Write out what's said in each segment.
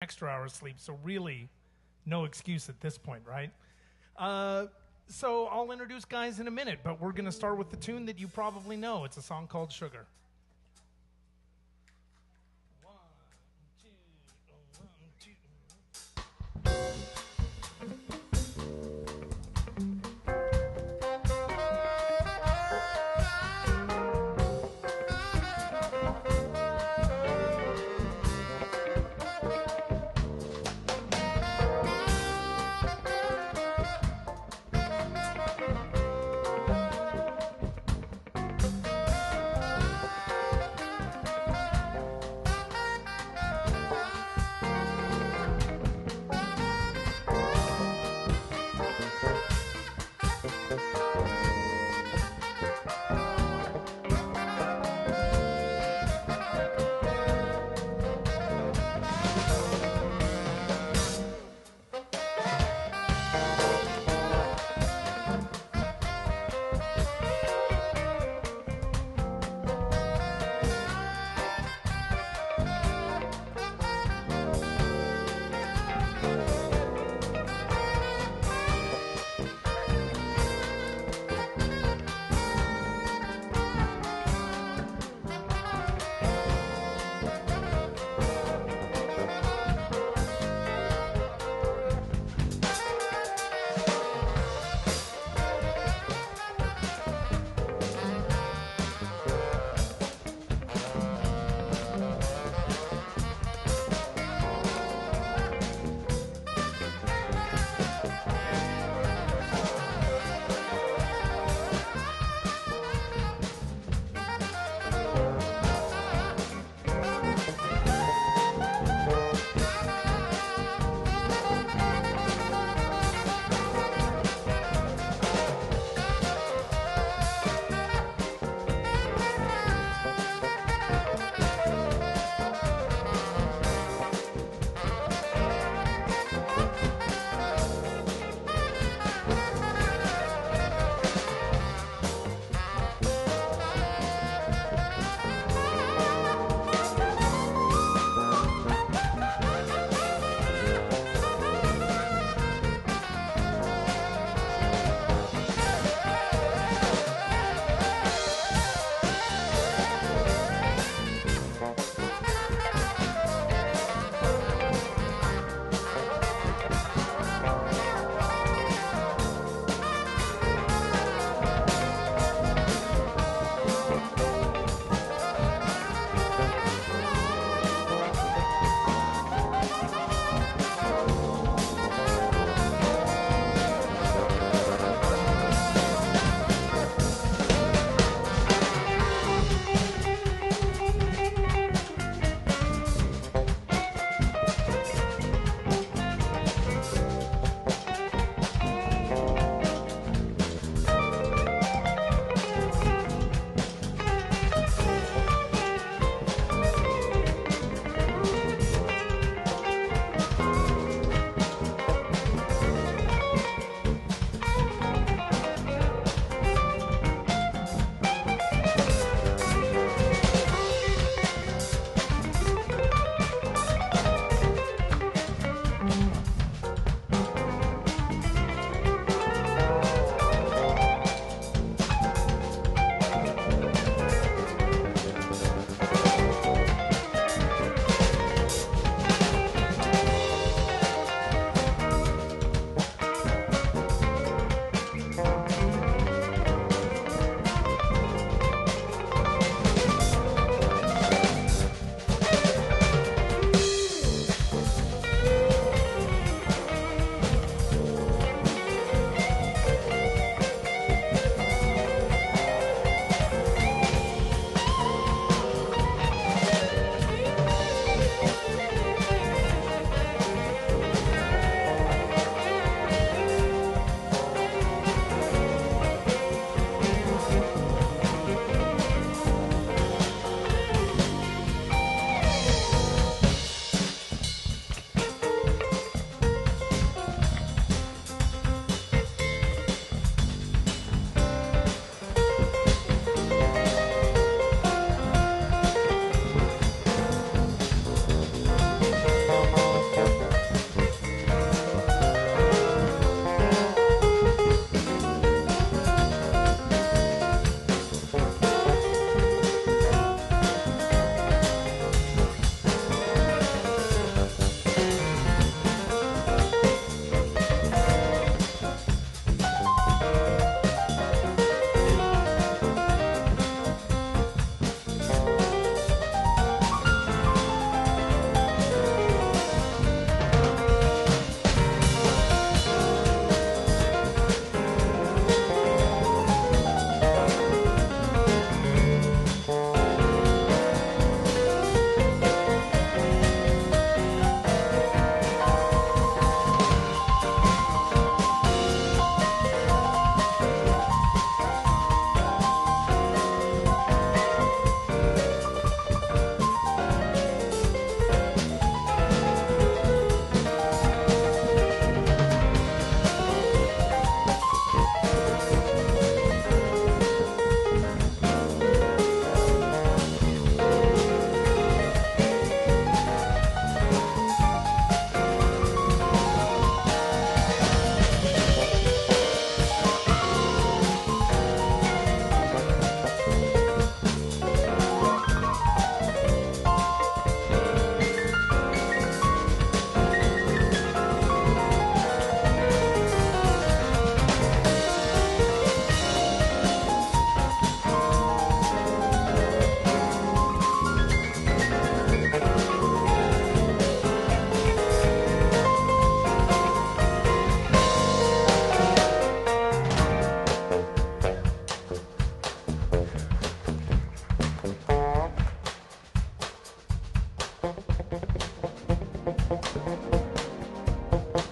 extra hour of sleep, so really no excuse at this point, right? So I'll introduce guys in a minute, but we're going to start with the tune that you probably know. It's a song called Sugar.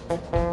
Thank you.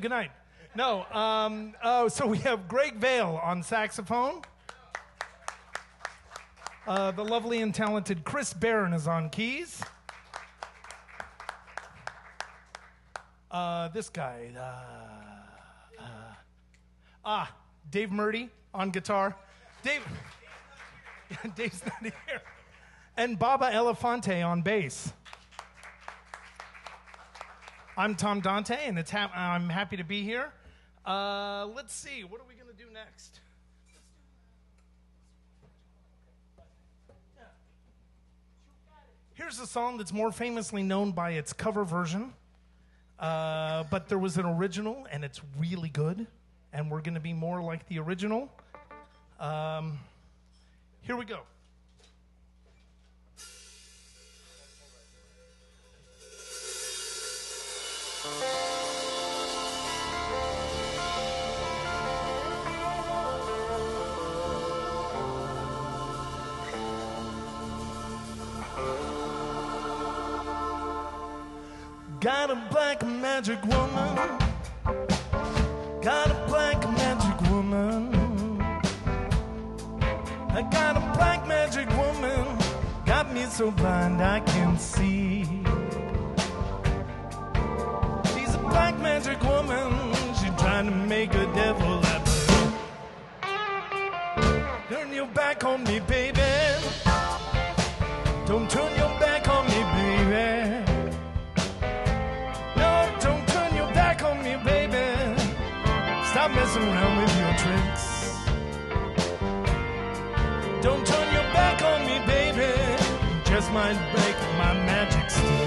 Good night. No, so we have Greg Vale on saxophone. The lovely and talented Chris Barron is on keys. This guy, Dave Murdy on guitar. Dave's not here. And Baba Elefante on bass. I'm Tom Dante, and I'm happy to be here. Let's see, what are we going to do next? Here's a song that's more famously known by its cover version, but there was an original, and it's really good, and we're going to be more like the original. Here we go. Got a black magic woman. Got a black magic woman. I got a black magic woman. Got me so blind I can't see. She's a black magic woman. She's trying to make a devil out of me. Stop messing around with your tricks. Don't turn your back on me, baby. Just might break my magic stick.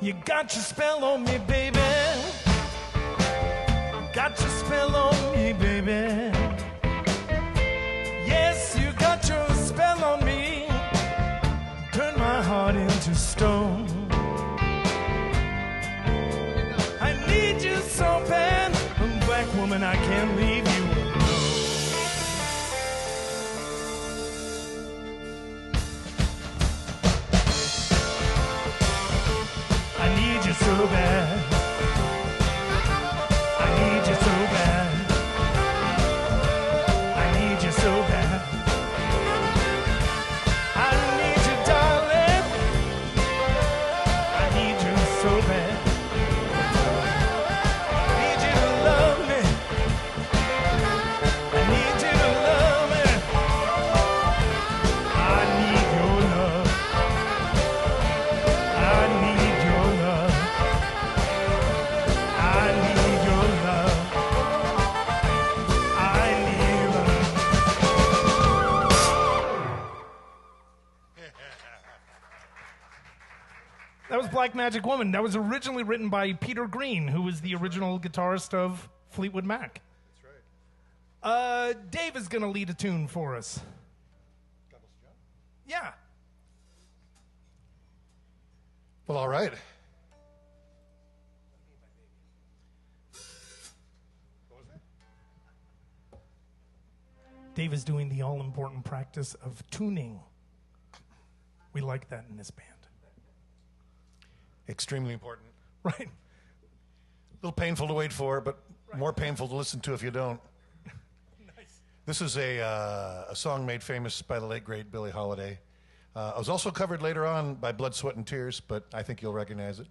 You got your spell on me, baby. Got your spell on me, baby. Yes, you got your spell on me. Turn my heart into stone. I need you so bad. Black woman, I can't leave you alone. I need you so bad. I need you so bad. I need you so bad. I need you, darling. I need you so bad. I need you to love me. I need you to love me. I need your love. I need your love. I need your love. I need love. That was Black Magic Woman. That was originally written by Peter Green, who was the original guitarist of Fleetwood Mac. That's right. Dave is going to lead a tune for us. Yeah. Well, all right. What was it? Dave is doing the all-important practice of tuning. We like that in this band. Extremely important. Right. A little painful to wait for, but more painful to listen to if you don't. Nice. This is a song made famous by the late, great Billie Holiday. It was also covered later on by Blood, Sweat, and Tears, but I think you'll recognize it.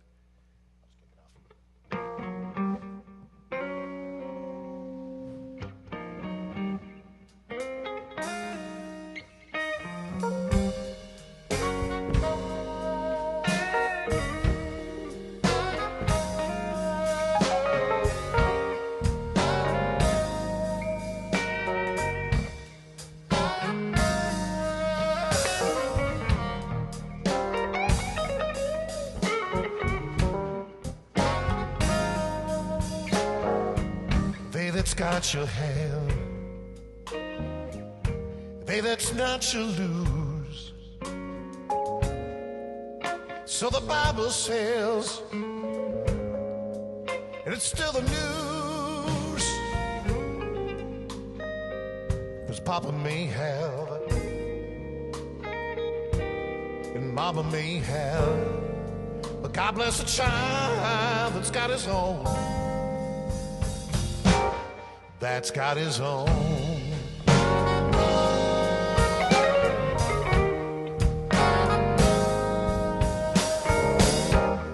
got your hand. They that's not shall lose. So the Bible says, and it's still the news. 'Cause Papa may have, and Mama may have, but God bless a child that's got his own. That's got his own.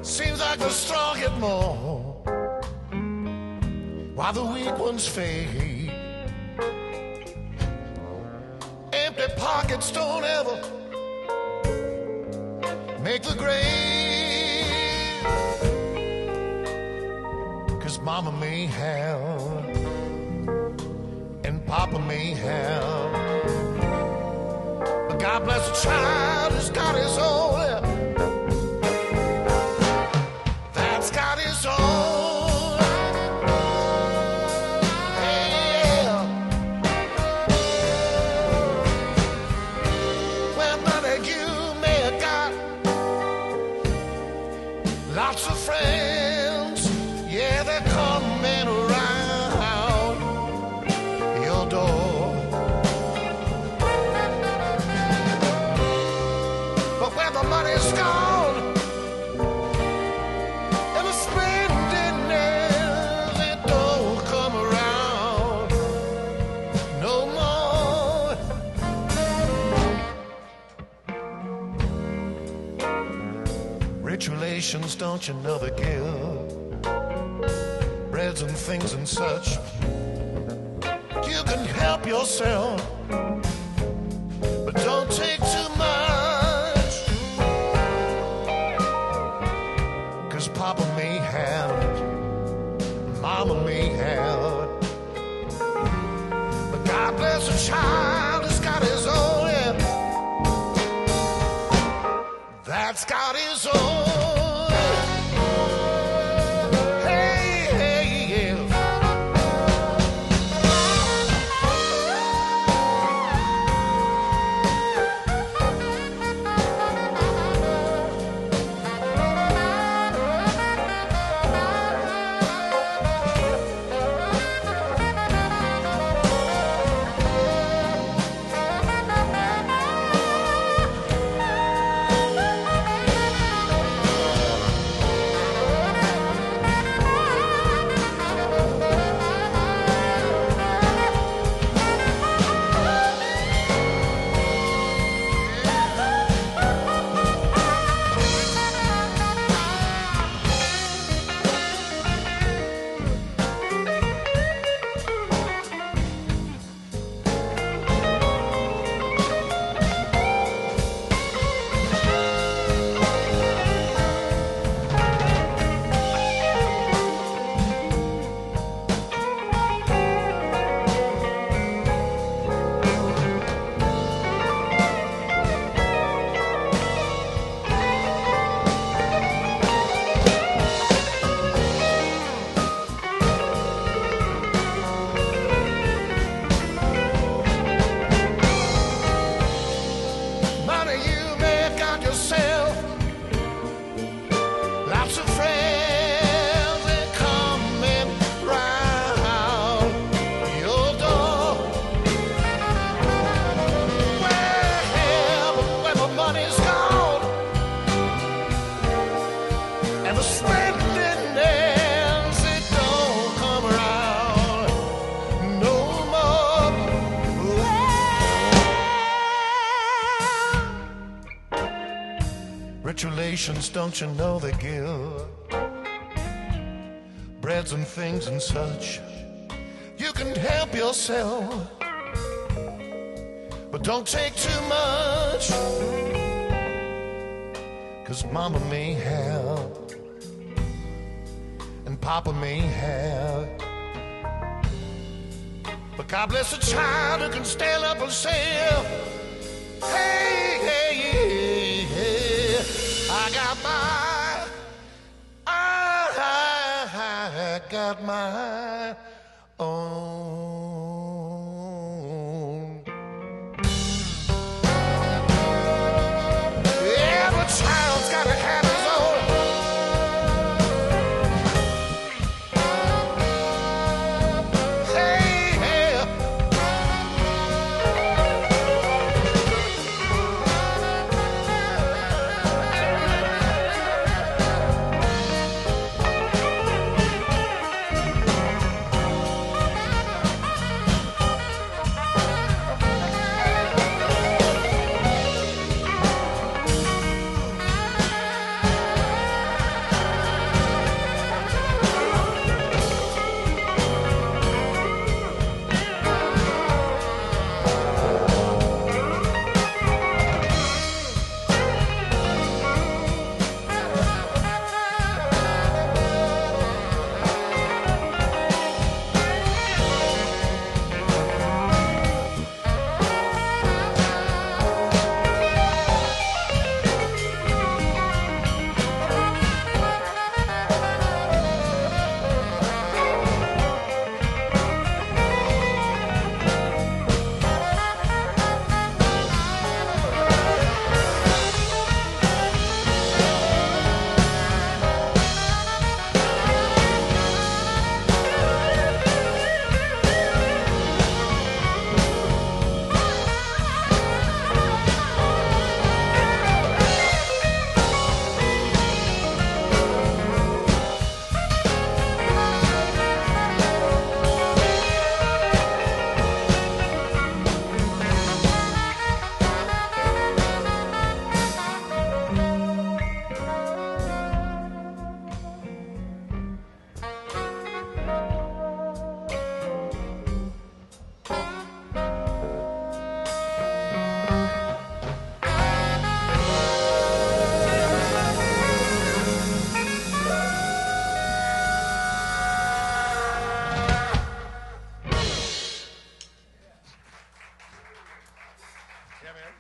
Seems like the strong get more, while the weak ones fade. Empty pockets don't ever make the grade. 'Cause Mama may have, and Papa may have, but God bless a child who's got his own. That's got his own. Yeah. Well, money you may have got, lots of friends, yeah, they're coming around your door. But when the money's gone and the spending ends, it don't come around no more. Rich relations, don't you know they give breads and things and such. You can help yourself, but don't take too much. 'Cause Papa may have it, Mama may have it, but God bless a child who's got his own. Yeah. That's got his own. Relations, don't you know they give breads and things and such. You can help yourself, but don't take too much. 'Cause Mama may have, and Papa may have, but God bless a child who can stand up and say, hey, hey, hey, I got my, I got my own.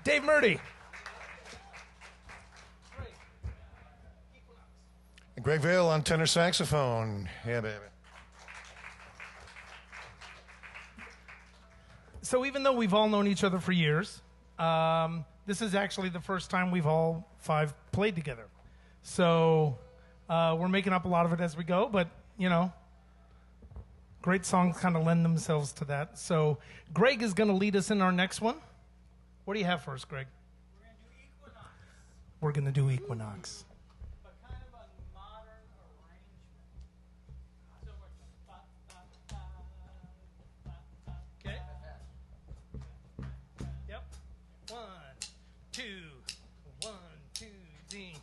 Dave Murdy. And Greg Vale on tenor saxophone. Yeah, baby. So even though we've all known each other for years, this is actually the first time we've all five played together. So we're making up a lot of it as we go, but, you know, great songs kind of lend themselves to that. So Greg is going to lead us in our next one. What do you have for us, Greg? We're going to do Equinox. But kind of a modern arrangement. So Okay. Yep. 1, 2, 1, 2, D.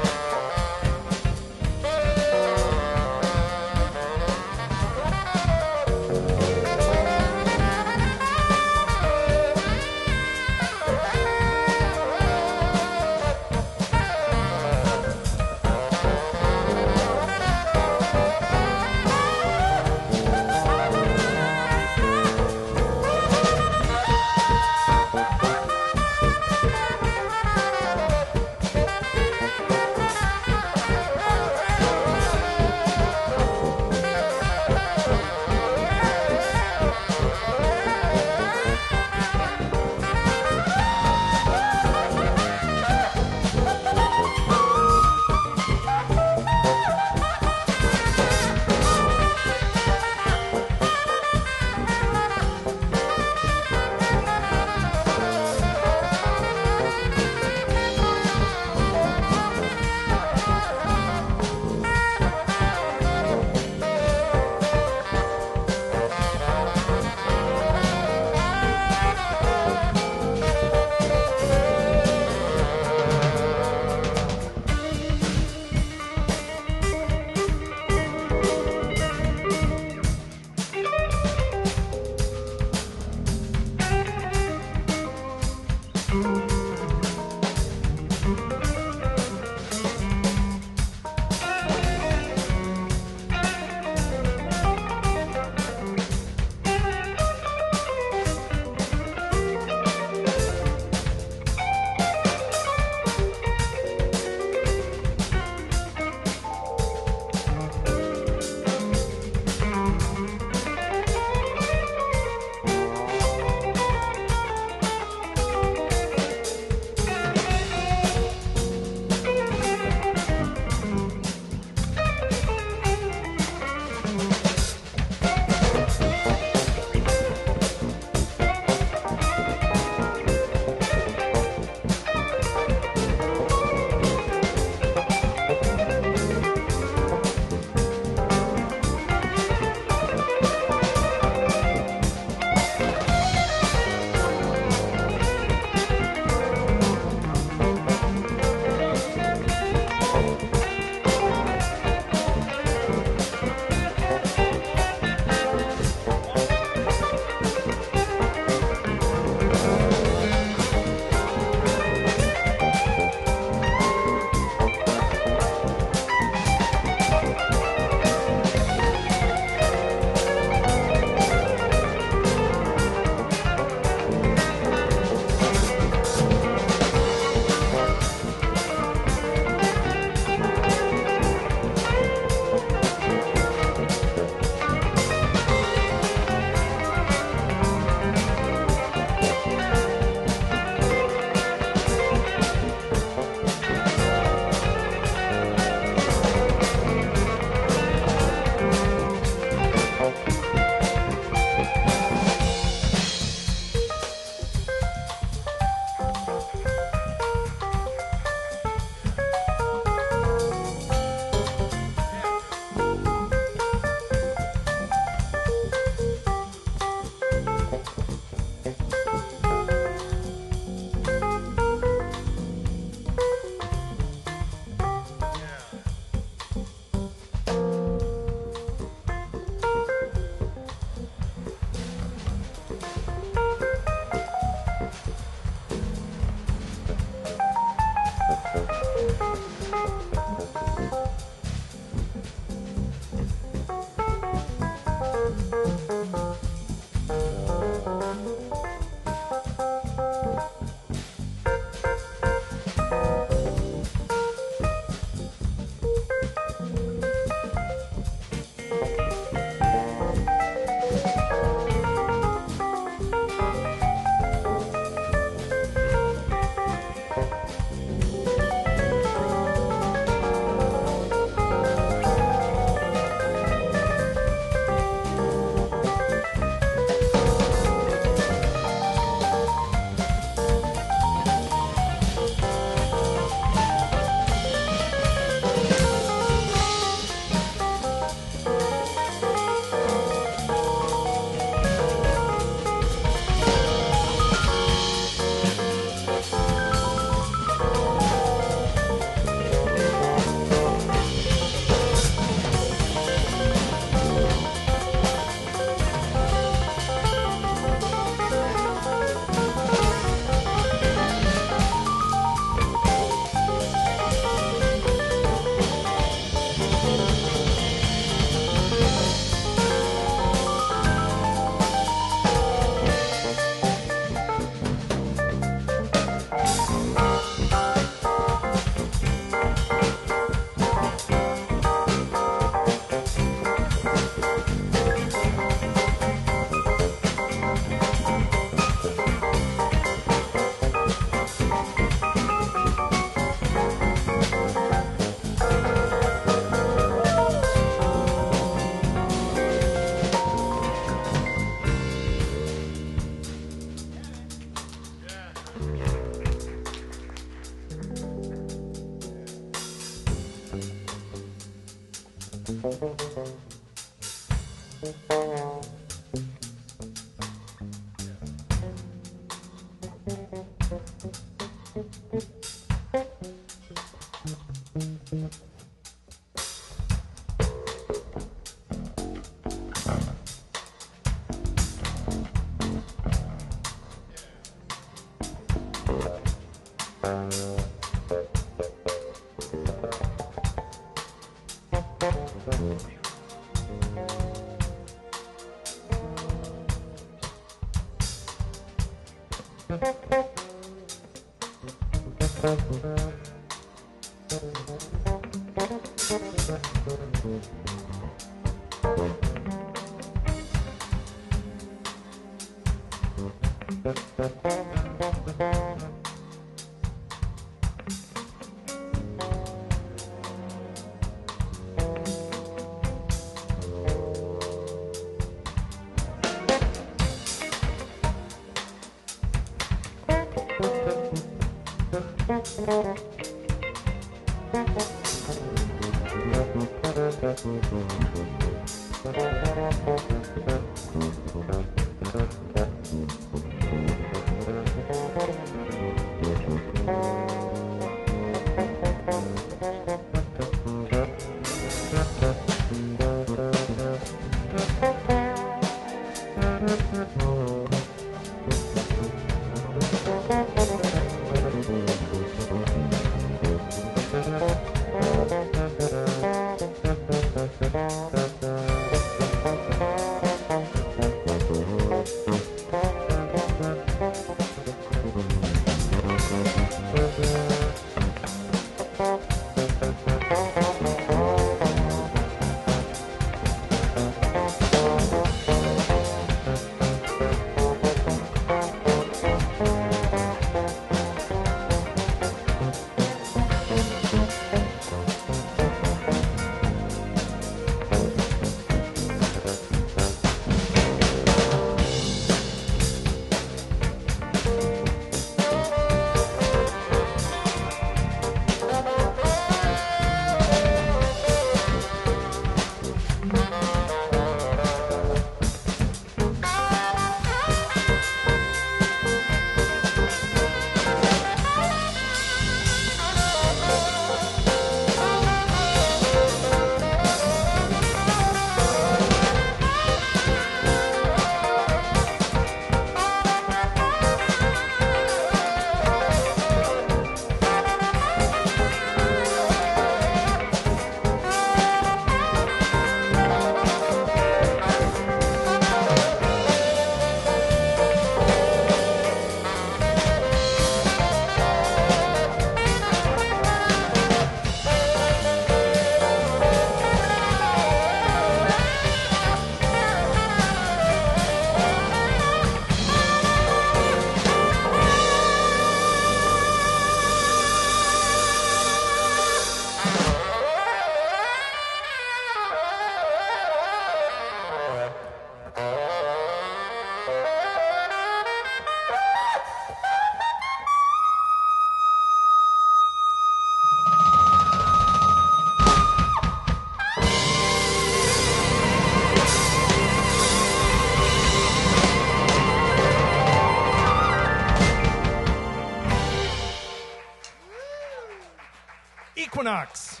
Equinox.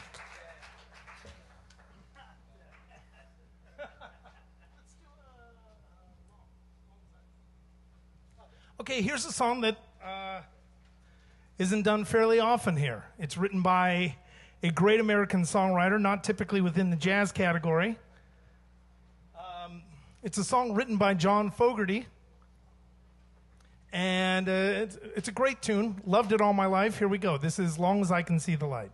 Okay, here's a song that isn't done fairly often here. It's written by a great American songwriter, not typically within the jazz category. It's a song written by John Fogerty. And it's a great tune. Loved it all my life. Here we go. This is Long as I Can See the Light.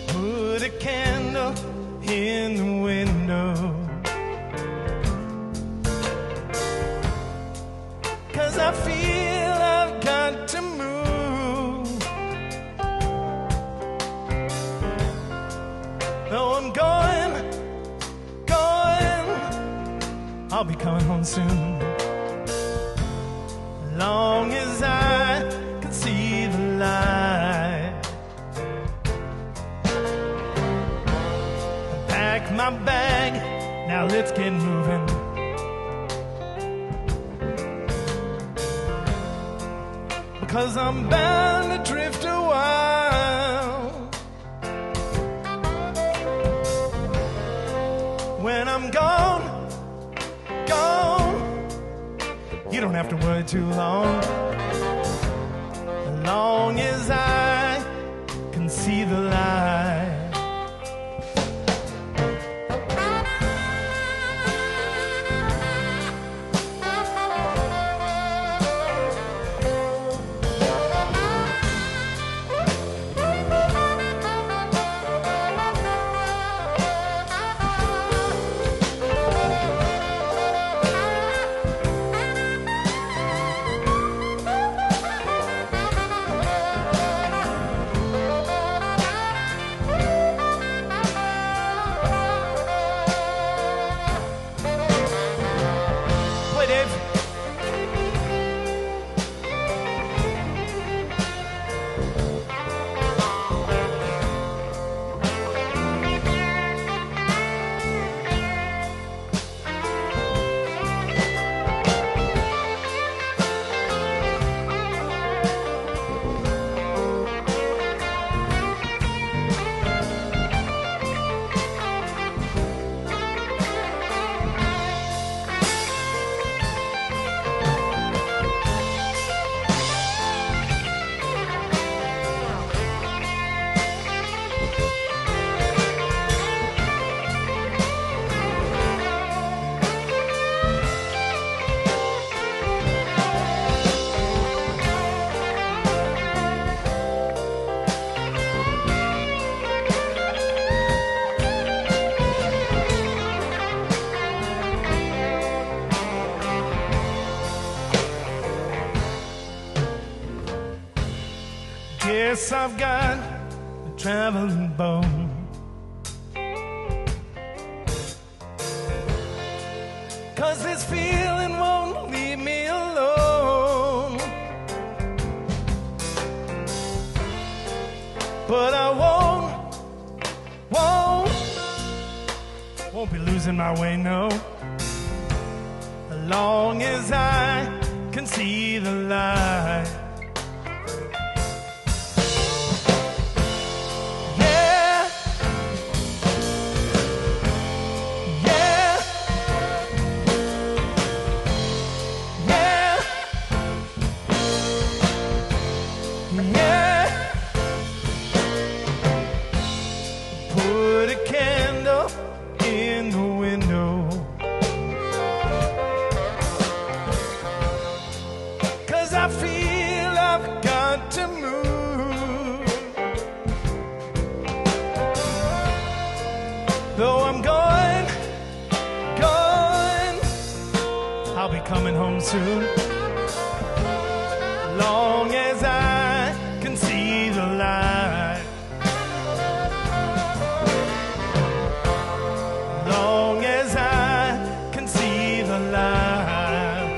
Put a candle in the window. I'll be coming home soon. Long as I can see the light. Pack my bag, now let's get moving. Because I'm bound to drift a while. When I'm gone, you don't have to worry too long. As long as I can see the light. Guess I've got a traveling bone. Cause this feeling won't leave me alone. But I won't be losing my way, no. As long as I can see the light. Coming home soon. Long as I can see the light. Long as I can see the light.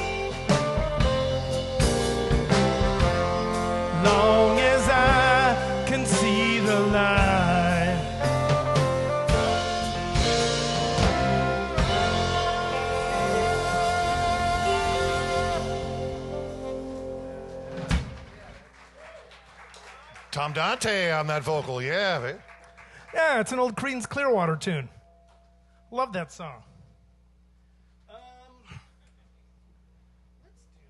Long as I can see the light. Tom Dante on that vocal, yeah. Man. Yeah, it's an old Creedence Clearwater tune. Love that song. Let's do.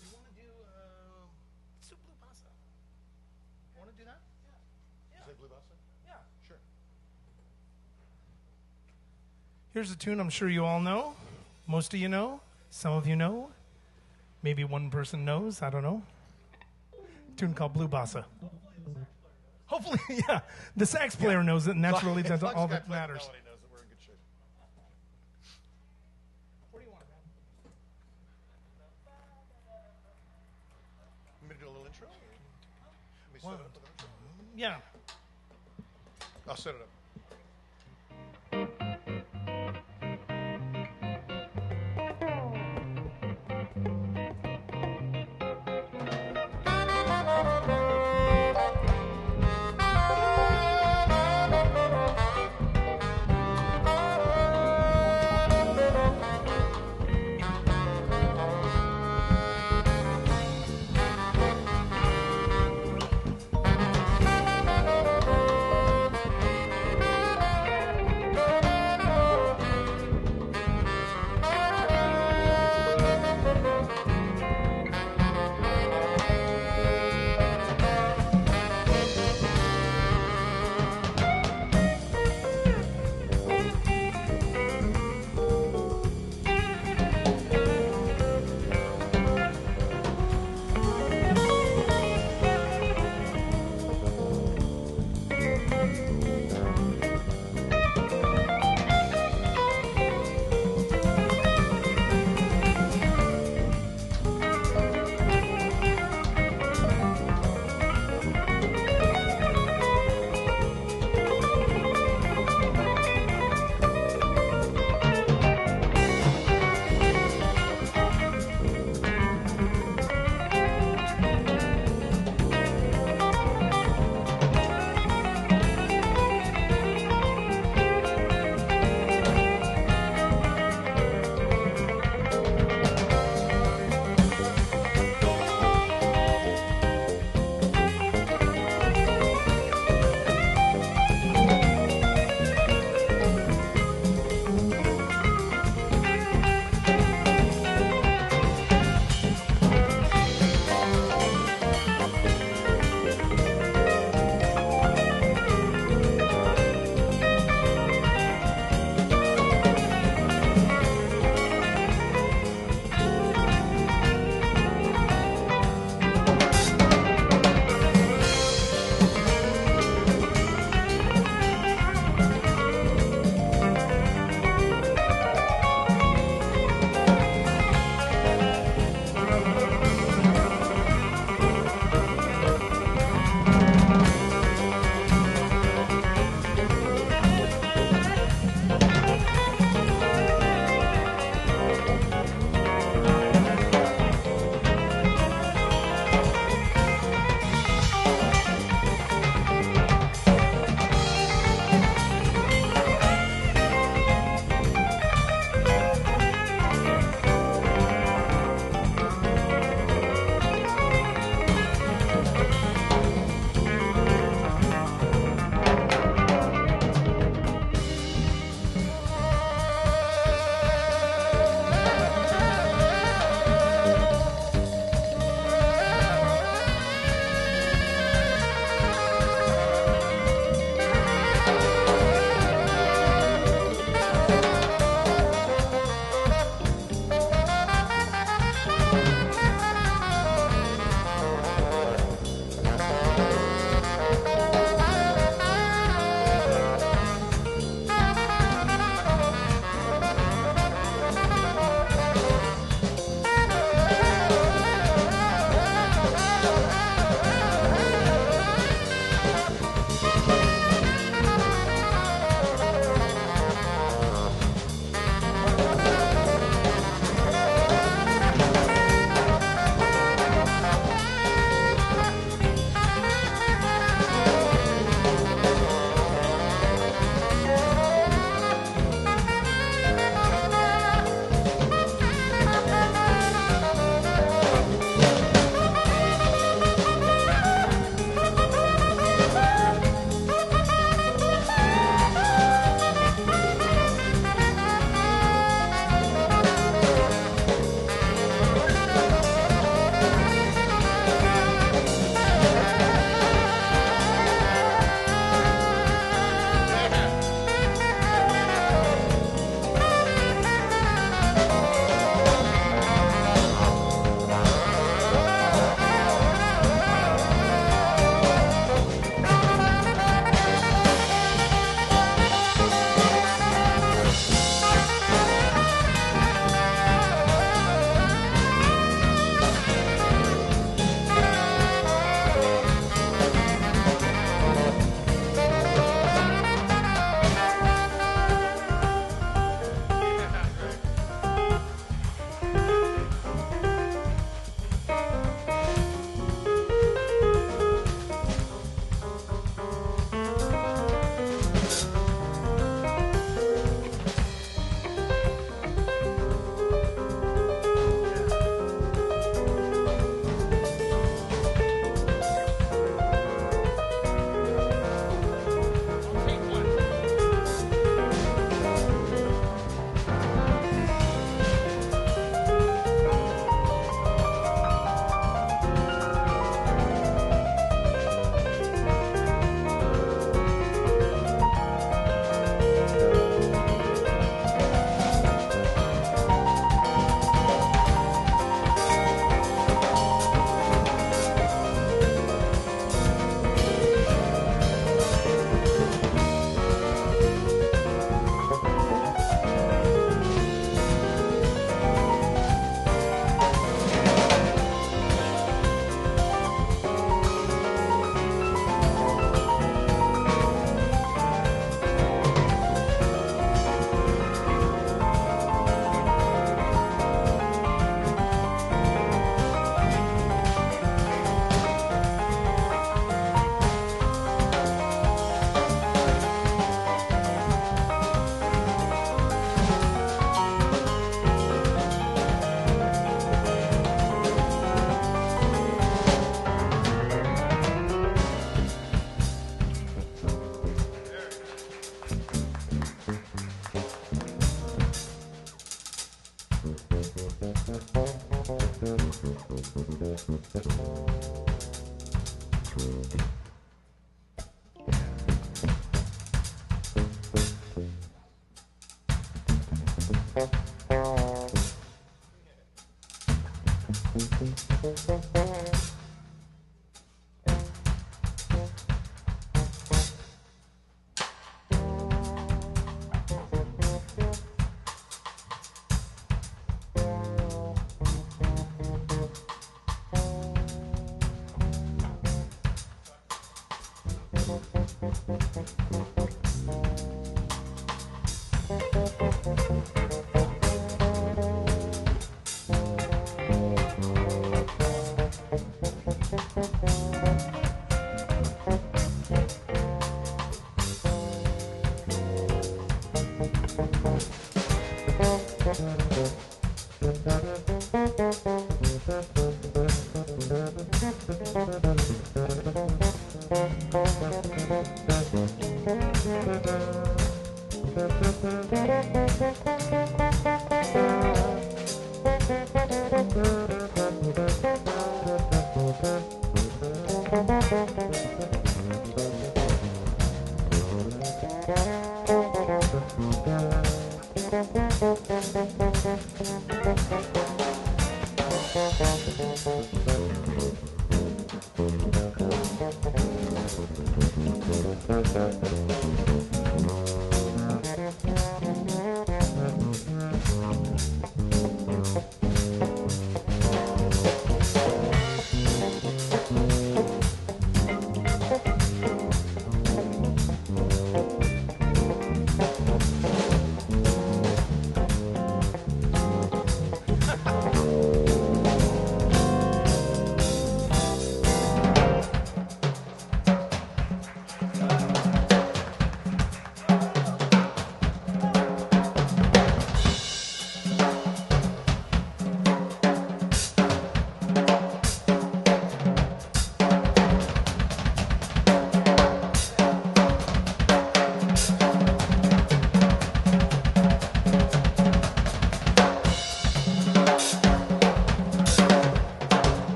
You want to do Soup Blue Pasta? Want to do that? Yeah. Is that Blue Pasta? Yeah. Sure. Here's a tune I'm sure you all know. Most of you know. Some of you know. Maybe one person knows. I don't know. Tune called Blue Bossa. Hopefully, yeah. The sax player knows it, and that's really that's all that matters. Knows that we're in good shape. What do you want, man? Want me to do a little intro? Let me set One. it up with an intro. Yeah. I'll set it up.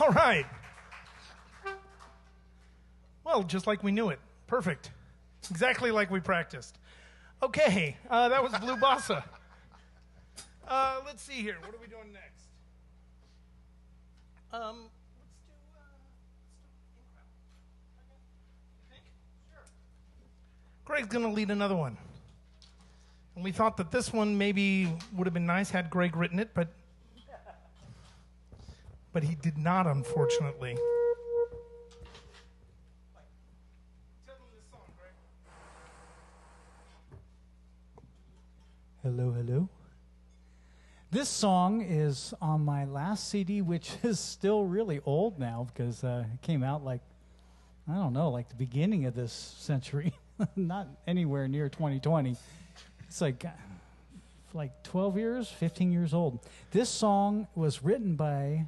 All right. Well, just like we knew it. Perfect. Exactly like we practiced. Okay, that was Blue Bossa. Let's see here. What are we doing next? Let's do Incredible. You think? Sure. Greg's going to lead another one. And we thought that this one maybe would have been nice had Greg written it, but he did not, unfortunately. Tell them this song, Greg. Hello, hello. This song is on my last CD, which is still really old now because it came out like I don't know, like the beginning of this century, not anywhere near 2020. It's like 12 years, 15 years old. This song was written by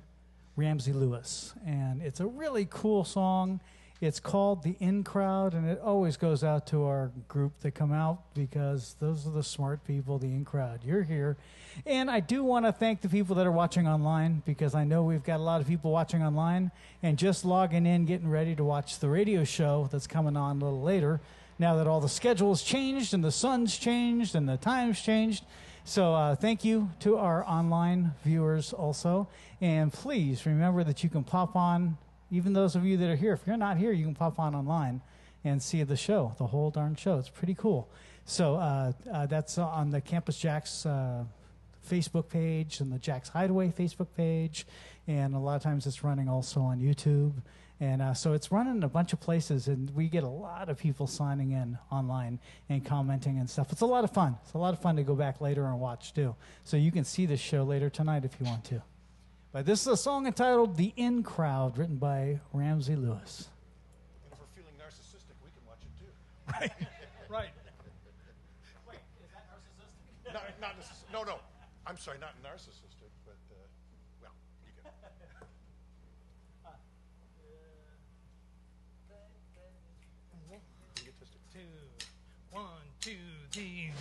Ramsey Lewis, and it's a really cool song. It's called The In Crowd, and it always goes out to our group that come out because those are the smart people, the In Crowd. You're here. And I do want to thank the people that are watching online because I know we've got a lot of people watching online and just logging in, getting ready to watch the radio show that's coming on a little later now that all the schedule's changed and the sun's changed and the time's changed. So thank you to our online viewers also. And please remember that you can pop on, even those of you that are here. If you're not here, you can pop on online and see the show, the whole darn show. It's pretty cool. So that's on the Campus Jacks Facebook page and the Jack's Hideaway Facebook page. And a lot of times it's running also on YouTube. And so it's running in a bunch of places, and we get a lot of people signing in online and commenting and stuff. It's a lot of fun. It's a lot of fun to go back later and watch, too. So you can see this show later tonight if you want to. But this is a song entitled The In Crowd, written by Ramsey Lewis. And if we're feeling narcissistic, we can watch it too. Right. Right. Wait, is that narcissistic? No. I'm sorry, not narcissistic, but, well, you get it. Two, one, two, three.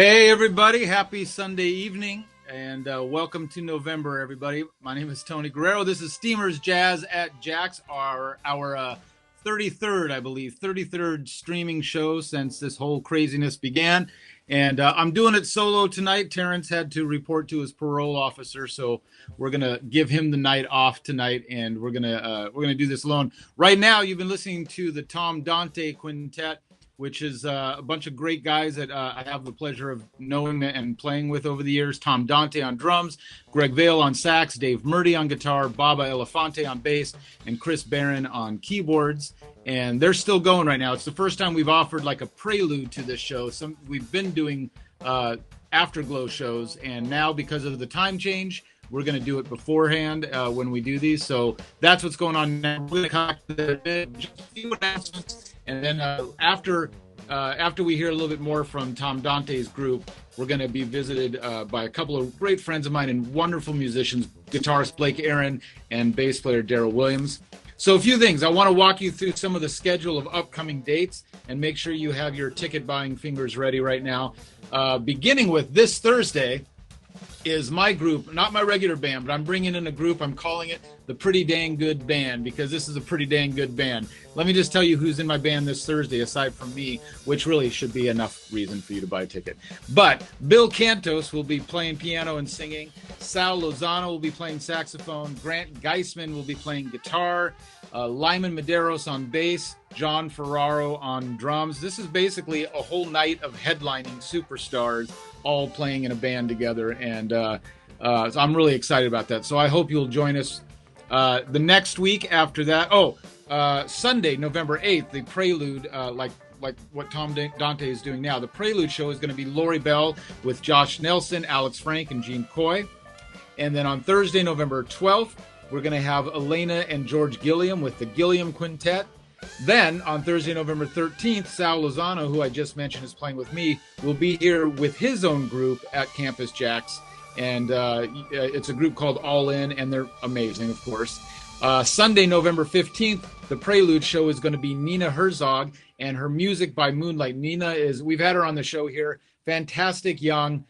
Hey, everybody. Happy Sunday evening, and welcome to November, everybody. My name is Tony Guerrero. This is Steamers Jazz at Jack's, our 33rd, I believe, 33rd streaming show since this whole craziness began. And I'm doing it solo tonight. Terrence had to report to his parole officer, so we're going to give him the night off tonight, and we're going to do this alone. Right now, you've been listening to the Tom Dante Quintet, which is a bunch of great guys that I have the pleasure of knowing and playing with over the years. Tom Dante on drums, Greg Vale on sax, Dave Murdy on guitar, Baba Elefante on bass, and Chris Barron on keyboards. And they're still going right now. It's the first time we've offered like a prelude to this show. We've been doing afterglow shows, and now because of the time change, we're going to do it beforehand when we do these. So that's what's going on now. We're going to come to just a few announcements. And then after we hear a little bit more from Tom Dante's group, we're going to be visited by a couple of great friends of mine and wonderful musicians, guitarist Blake Aaron and bass player Daryl Williams. So a few things. I want to walk you through some of the schedule of upcoming dates and make sure you have your ticket buying fingers ready right now. Beginning with this Thursday is my group, not my regular band, but I'm bringing in a group. I'm calling it the Pretty Dang Good Band because this is a pretty dang good band. Let me just tell you who's in my band this Thursday, aside from me, which really should be enough reason for you to buy a ticket. But Bill Cantos will be playing piano and singing. Sal Lozano will be playing saxophone. Grant Geisman will be playing guitar. Lyman Medeiros on bass. John Ferraro on drums. This is basically a whole night of headlining superstars all playing in a band together, and so I'm really excited about that. So I hope you'll join us the next week after that. Sunday, November 8th, the Prelude, like what Tom Dante is doing now. The Prelude show is going to be Lori Bell with Josh Nelson, Alex Frank, and Gene Coy. And then on Thursday, November 12th, we're going to have Elena and George Gilliam with the Gilliam Quintet. Then, on Thursday, November 13th, Sal Lozano, who I just mentioned is playing with me, will be here with his own group at Campus Jack's. And it's a group called All In, and they're amazing, of course. Sunday, November 15th, the Prelude show is going to be Nina Herzog and her Music by Moonlight. Nina we've had her on the show here, fantastic young,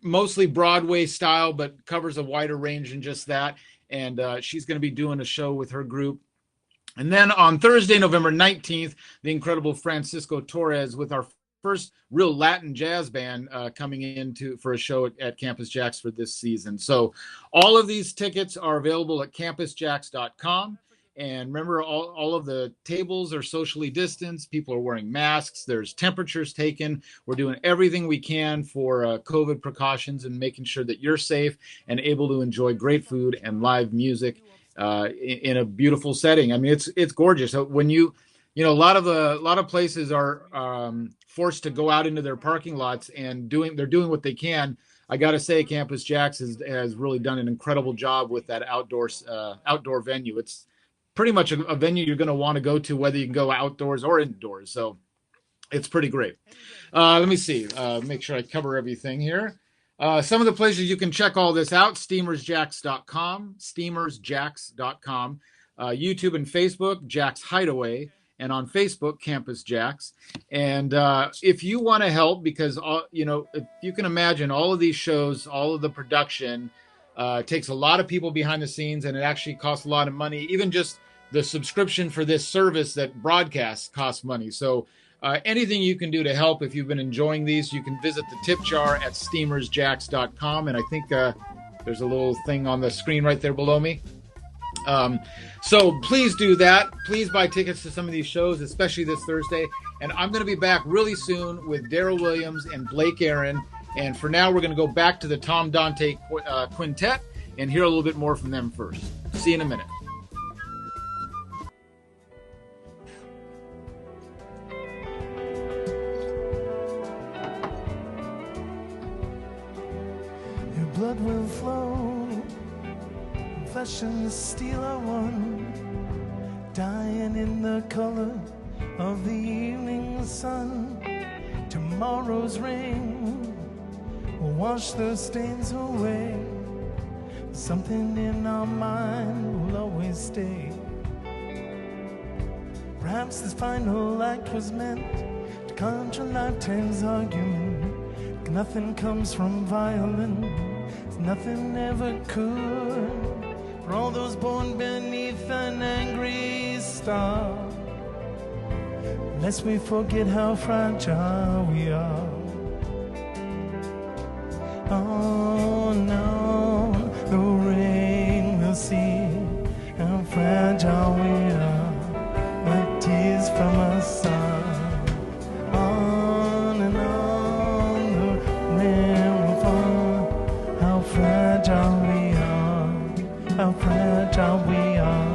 mostly Broadway style, but covers a wider range than just that. And she's going to be doing a show with her group. And then on Thursday, November 19th, the incredible Francisco Torres with our first real Latin jazz band coming in for a show at Campus Jacks for this season. So all of these tickets are available at campusjacks.com. And remember, all of the tables are socially distanced. People are wearing masks. There's temperatures taken. We're doing everything we can for COVID precautions and making sure that you're safe and able to enjoy great food and live music in a beautiful setting. I mean, it's gorgeous. So when a lot of places are forced to go out into their parking lots and they're doing what they can. I got to say, Campus Jacks has really done an incredible job with that outdoor venue. It's pretty much a venue you're going to want to go to, whether you can go outdoors or indoors. So it's pretty great. Let me see, make sure I cover everything here. Some of the places you can check all this out: steamersjacks.com, steamersjacks.com, YouTube and Facebook, Jack's Hideaway, and on Facebook, Campus Jacks. And if you want to help, because if you can imagine, all of these shows, all of the production takes a lot of people behind the scenes, and it actually costs a lot of money. Even just the subscription for this service that broadcasts costs money. So anything you can do to help, if you've been enjoying these, you can visit the tip jar at steamersjacks.com. And I think there's a little thing on the screen right there below me. So please do that. Please buy tickets to some of these shows, especially this Thursday. And I'm going to be back really soon with Daryl Williams and Blake Aaron. And for now, we're going to go back to the Tom Dante Quintet and hear a little bit more from them first. See you in a minute. Your blood will flow, flesh and steel are one, dying in the color of the evening sun. Tomorrow's rain will wash those stains away. Something in our mind will always stay. Perhaps this final act was meant to conjure lifetime's argument, like nothing comes from violence, nothing ever could. For all those born beneath an angry star, lest we forget how fragile we are. Oh no, the rain will see how fragile we are, like tears from a sun. On and on, the rain will fall. How fragile we are, how fragile we are.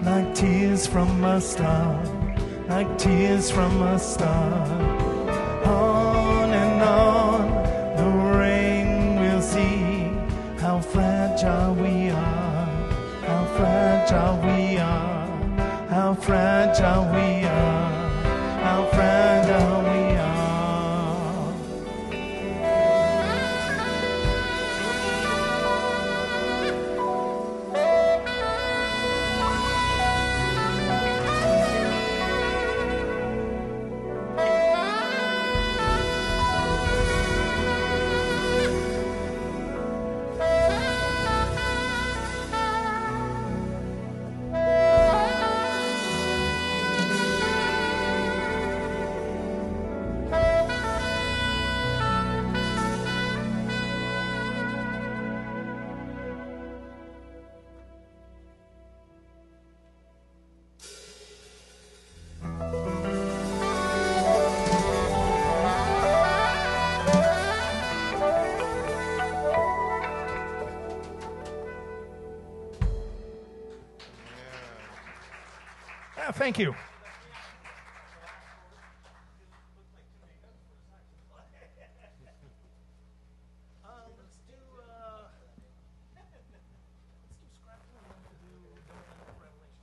like tears from a star, like tears from a star. On and on, the rain will see how fragile we are, how fragile we are, how fragile we are, how fragile we are. Yeah, thank you.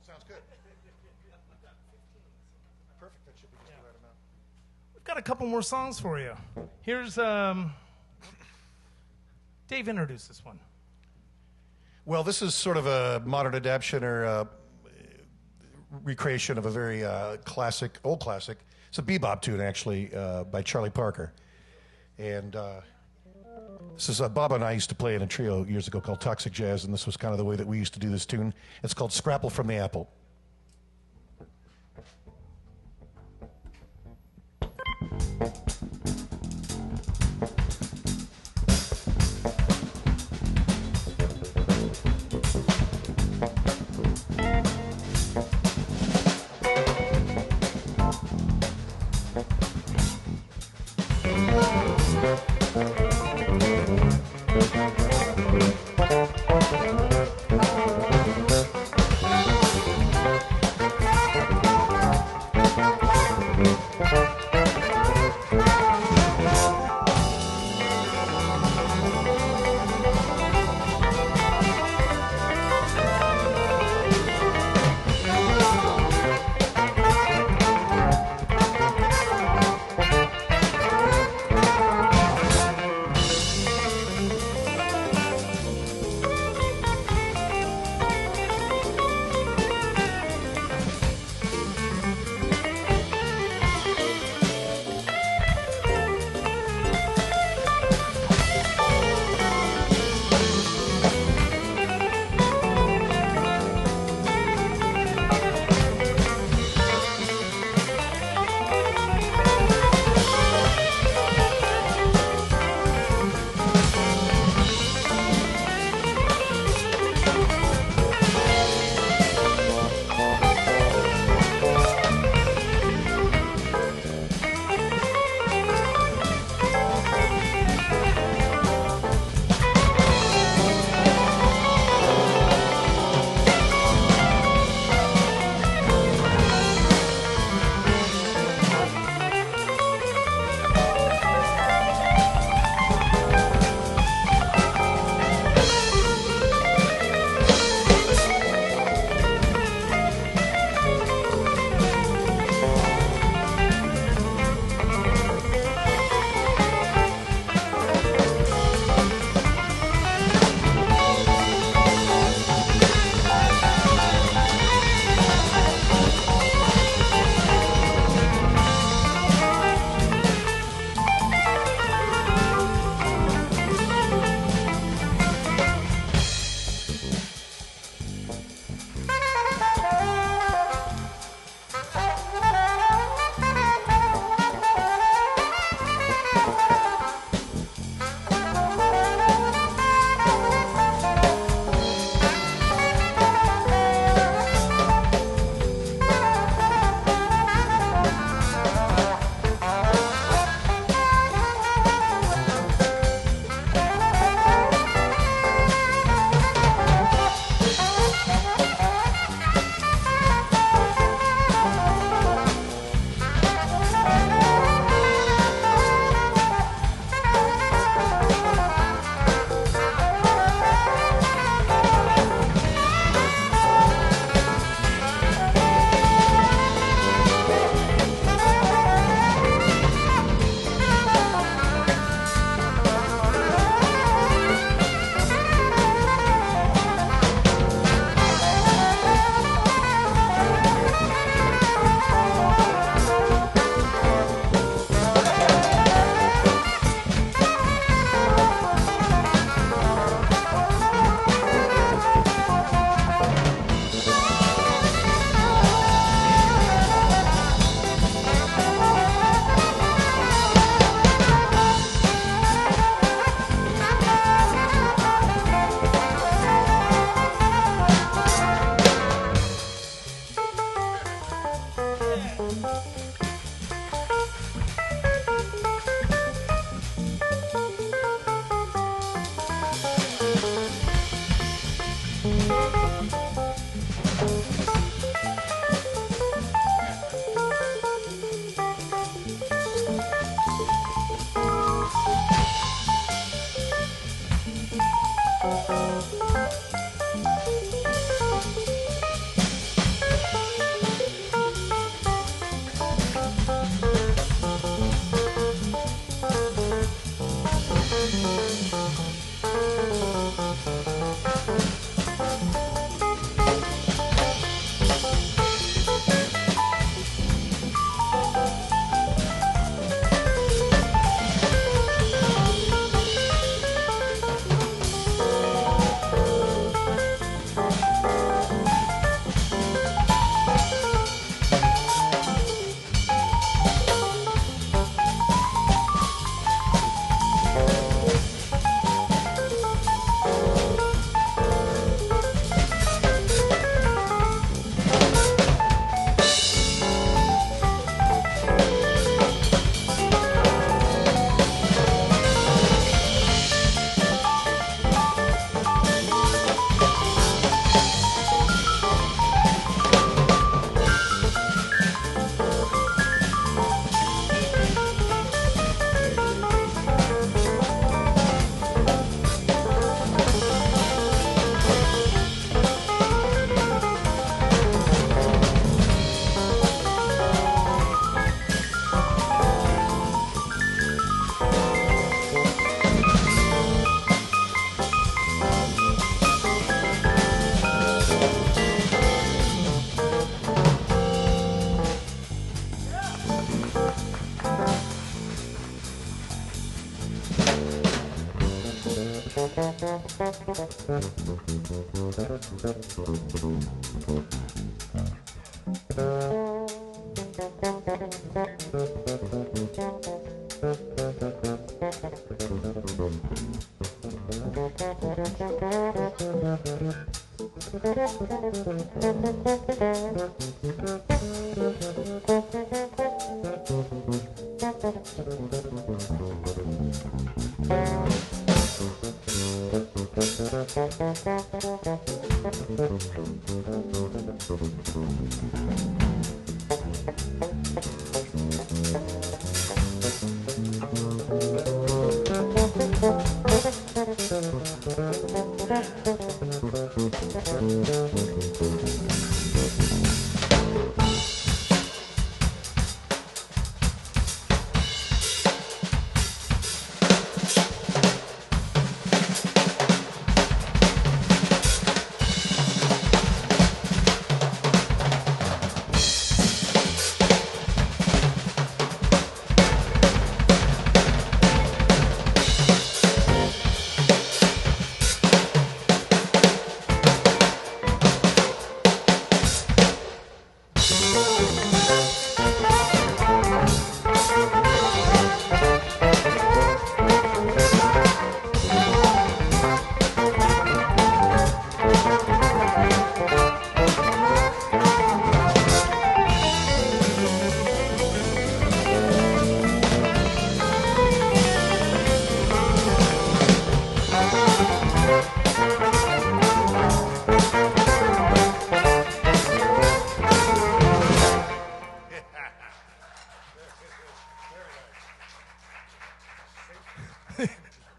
Sounds got a couple more songs for you. Here's Dave, introduce this one. Well, this is sort of a modern adaptation or recreation of a very old classic. It's a bebop tune, actually, by Charlie Parker. And this is Bob and I used to play in a trio years ago called Toxic Jazz, and this was kind of the way that we used to do this tune. It's called Scrapple from the Apple.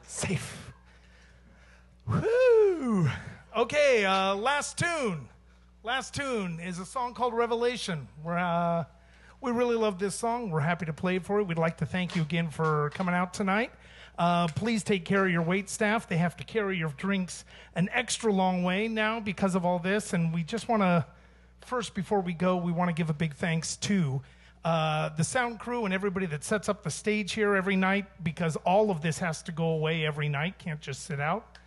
Safe. Woo! Okay, last tune. Last tune is a song called Revelation. We really love this song. We're happy to play it for you. We'd like to thank you again for coming out tonight. Please take care of your wait staff. They have to carry your drinks an extra long way now because of all this. And we just want to, first, before we go, we want to give a big thanks to the sound crew and everybody that sets up the stage here every night, because all of this has to go away every night, can't just sit out.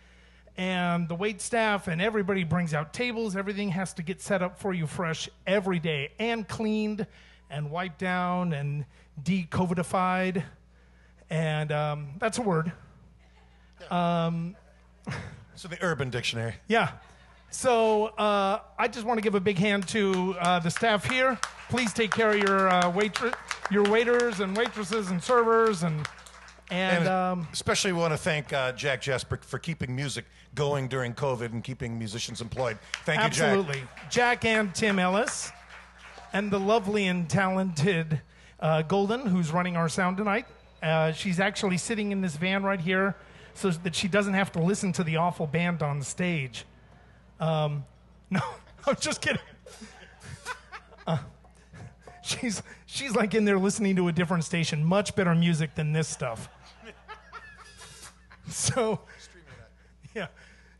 And the wait staff and everybody brings out tables. Everything has to get set up for you fresh every day and cleaned and wiped down and de-COVIDified. And that's a word. So the Urban Dictionary. Yeah. So I just want to give a big hand to the staff here. Please take care of your waiters and waitresses and servers and especially we want to thank Jack Jesper for keeping music going during COVID and keeping musicians employed. Thank you, Jack. absolutely. Jack and Tim Ellis and the lovely and talented Golden, who's running our sound tonight. She's actually sitting in this van right here so that she doesn't have to listen to the awful band on stage. No, I'm just kidding. She's like in there listening to a different station. Much better music than this stuff. So, yeah.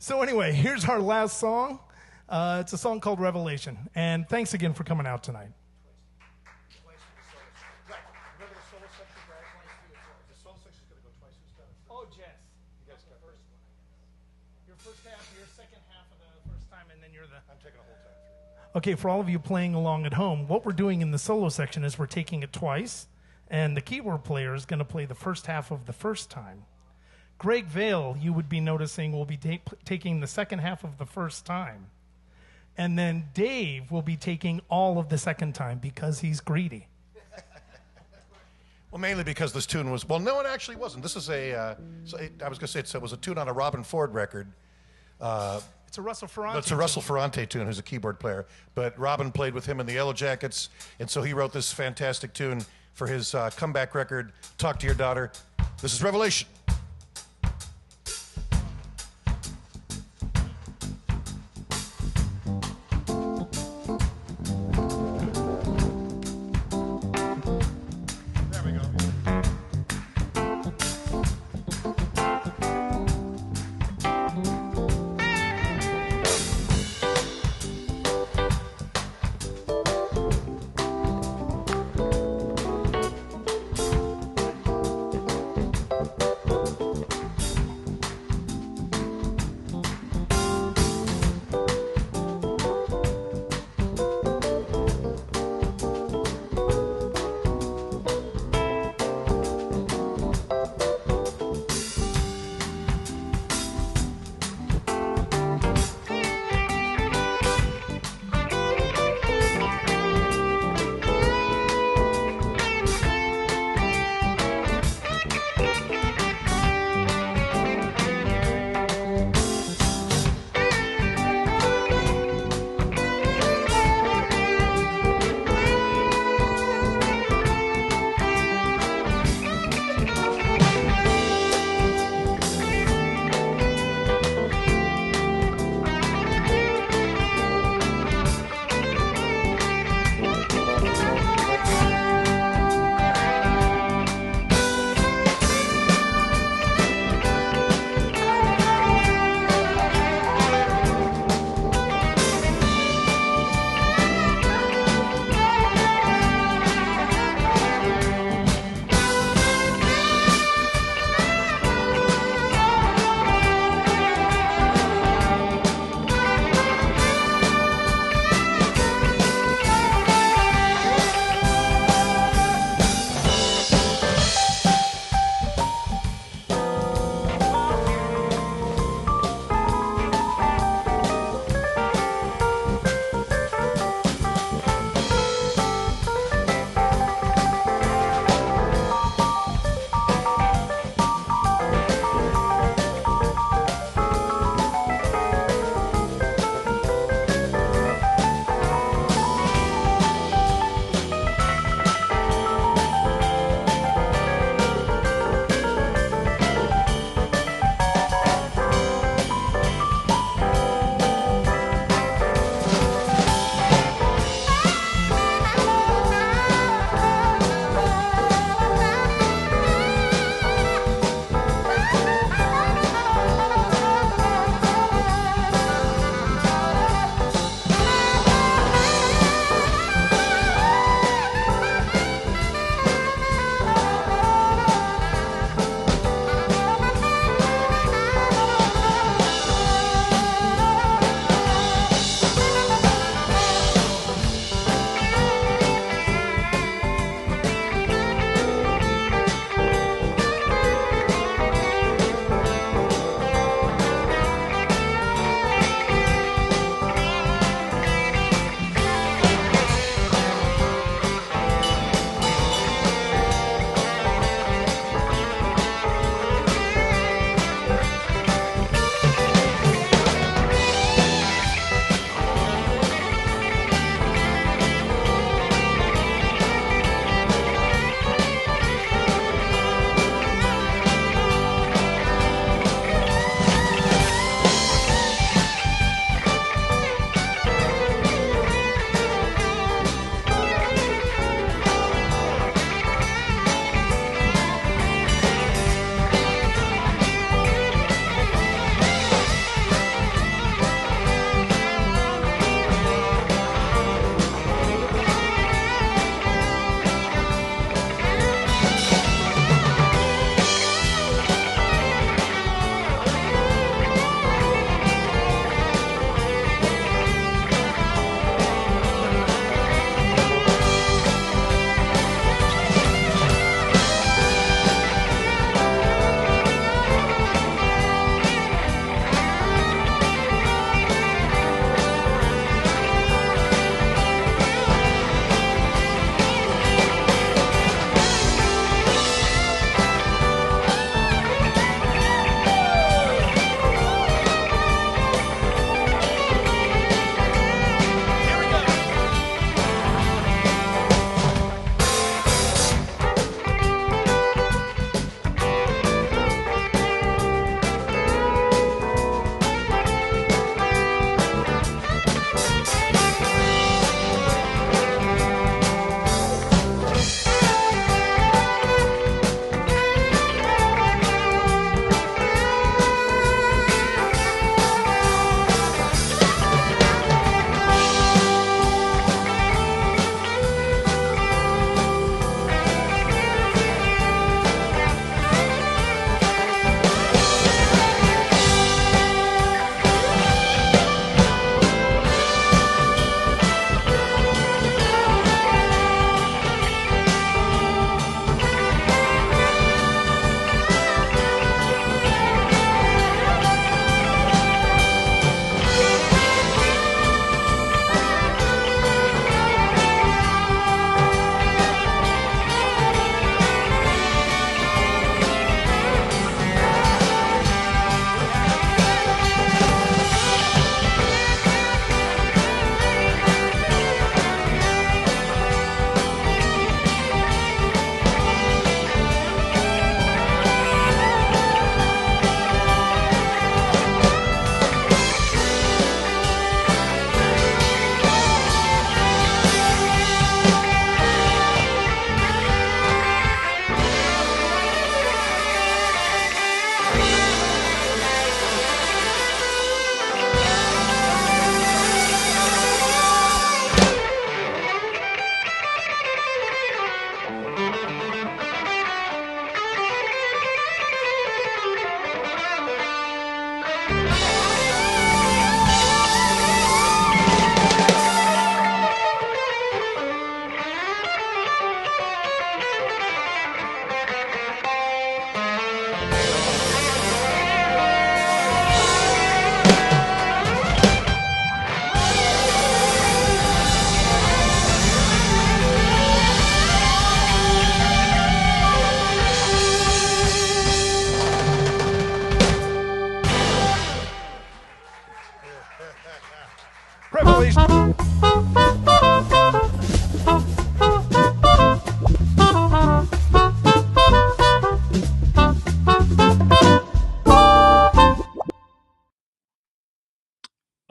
So anyway, here's our last song. It's a song called Revelation. And thanks again for coming out tonight. Oh, Jess. You guys got first one. Your first half, your second half of the first time, and then you're the... I'm taking a whole time. Okay, for all of you playing along at home, what we're doing in the solo section is we're taking it twice, and the keyboard player is going to play the first half of the first time. Greg Vale, you would be noticing, will be taking the second half of the first time. And then Dave will be taking all of the second time because he's greedy. Well, mainly because this tune was... Well, no, it actually wasn't. This is I was going to say it was a tune on a Robin Ford record. It's a Russell Ferrante. It's a Russell Ferrante tune, who's a keyboard player. But Robin played with him in the Yellow Jackets, and so he wrote this fantastic tune for his comeback record, Talk to Your Daughter. This is Revelation. There we go.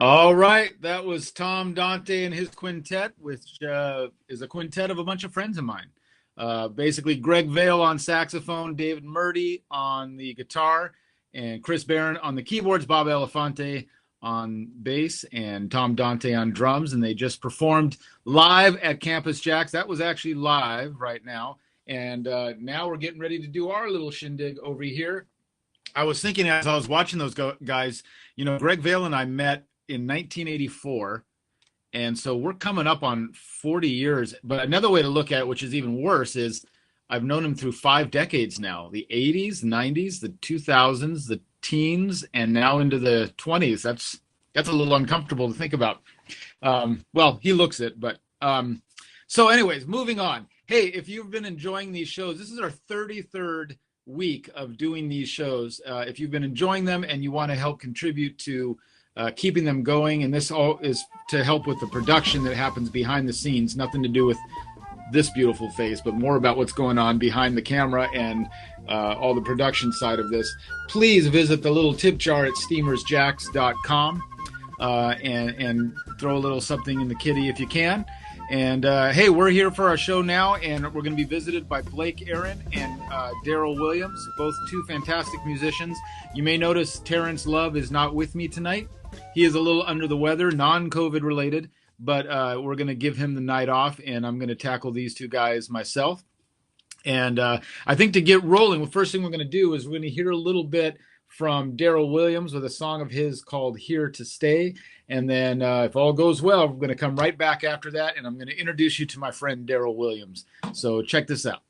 All right, that was Tom Dante and his quintet, which is a quintet of a bunch of friends of mine. Basically, Greg Vale on saxophone, David Murdy on the guitar, and Chris Barron on the keyboards, Bob Elefante on bass, and Tom Dante on drums. And they just performed live at Campus Jacks. That was actually live right now. And now we're getting ready to do our little shindig over here. I was thinking as I was watching those guys, you know, Greg Vale and I met in 1984. And so we're coming up on 40 years. But another way to look at it, which is even worse, is I've known him through 5 decades now, the 80s, 90s, the 2000s, the teens, and now into the 20s. That's a little uncomfortable to think about. Well, he looks it, but so anyways, moving on. Hey, if you've been enjoying these shows, this is our 33rd week of doing these shows. If you've been enjoying them and you want to help contribute to keeping them going, and this all is to help with the production that happens behind the scenes, nothing to do with this beautiful face, but more about what's going on behind the camera and all the production side of this, please visit the little tip jar at steamersjacks.com and throw a little something in the kitty if you can. And hey, we're here for our show now, and we're going to be visited by Blake Aaron and Daryl Williams, both 2 fantastic musicians. You may notice Terrence Love is not with me tonight. He is a little under the weather, non-COVID related, but we're going to give him the night off, and I'm going to tackle these 2 guys myself. And I think to get rolling, the first thing we're going to do is we're going to hear a little bit from Daryl Williams with a song of his called Here to Stay. And then if all goes well, we're going to come right back after that, and I'm going to introduce you to my friend Daryl Williams. So check this out.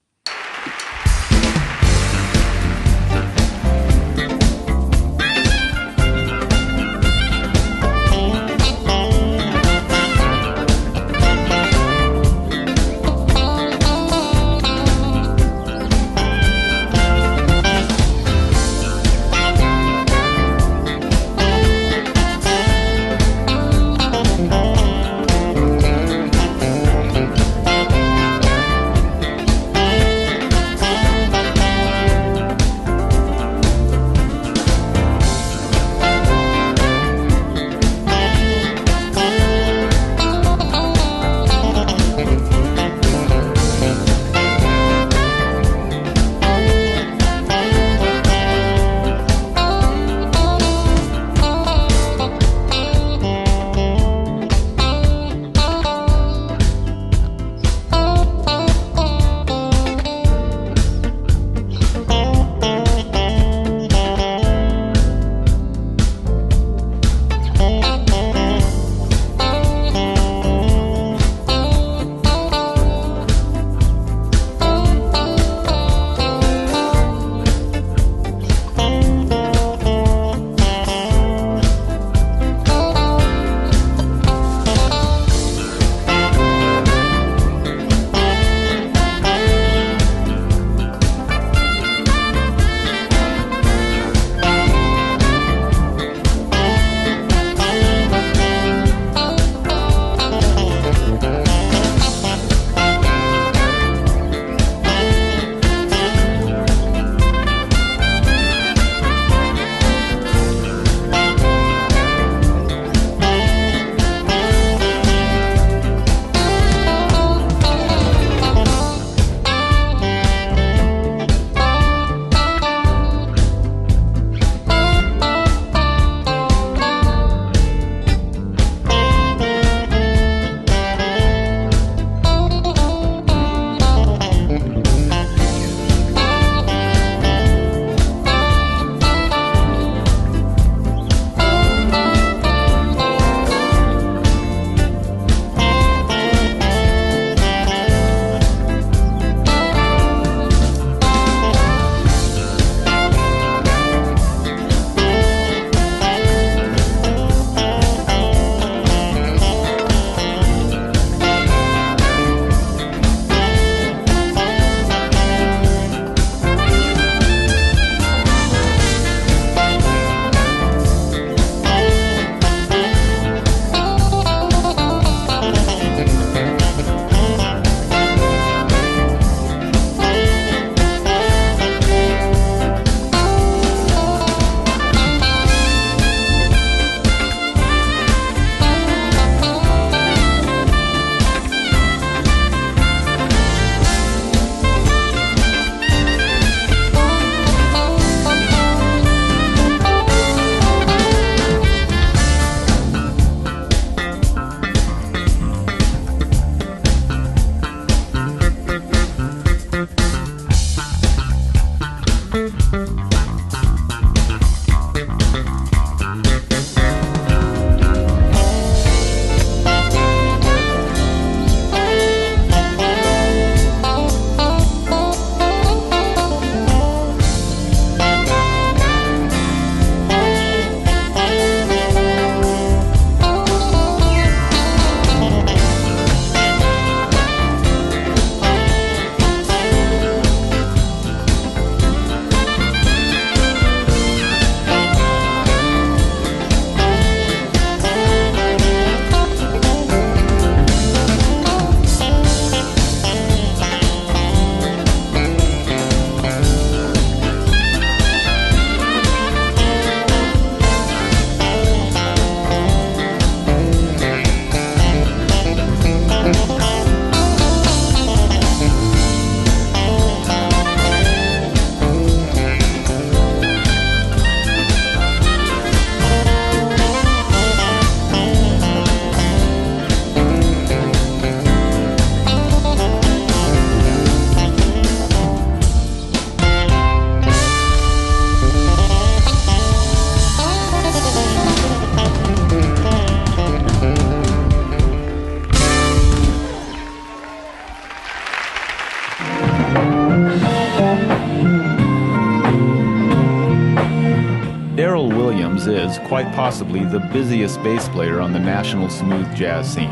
Williams is, quite possibly, the busiest bass player on the national smooth jazz scene.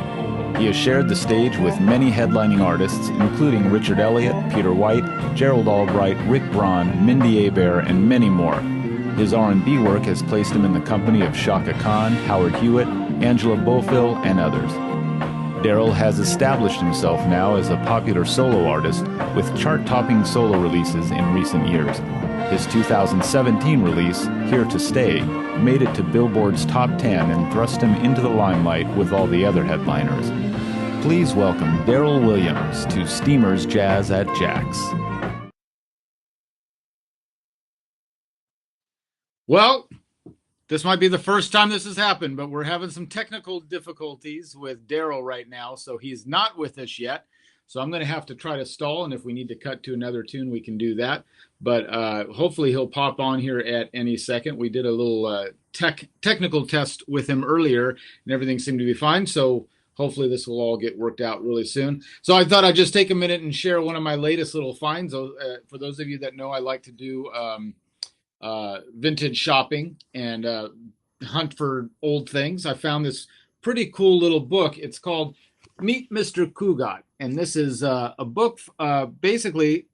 He has shared the stage with many headlining artists, including Richard Elliott, Peter White, Gerald Albright, Rick Braun, Mindy Abair, and many more. His R&B work has placed him in the company of Shaka Khan, Howard Hewitt, Angela Bofill, and others. Daryl has established himself now as a popular solo artist with chart-topping solo releases in recent years. His 2017 release, Here to Stay, made it to Billboard's top 10 and thrust him into the limelight with all the other headliners. Please welcome Daryl Williams to Steamers Jazz at Jack's. Well, this might be the first time this has happened, but we're having some technical difficulties with Daryl right now, so he's not with us yet. So I'm going to have to try to stall, and if we need to cut to another tune, we can do that. But hopefully he'll pop on here at any second. We did a little technical test with him earlier, and everything seemed to be fine. So hopefully this will all get worked out really soon. So I thought I'd just take a minute and share one of my latest little finds. For those of you that know, I like to do vintage shopping and hunt for old things. I found this pretty cool little book. It's called Meet Mr. Cugat, and this is a book basically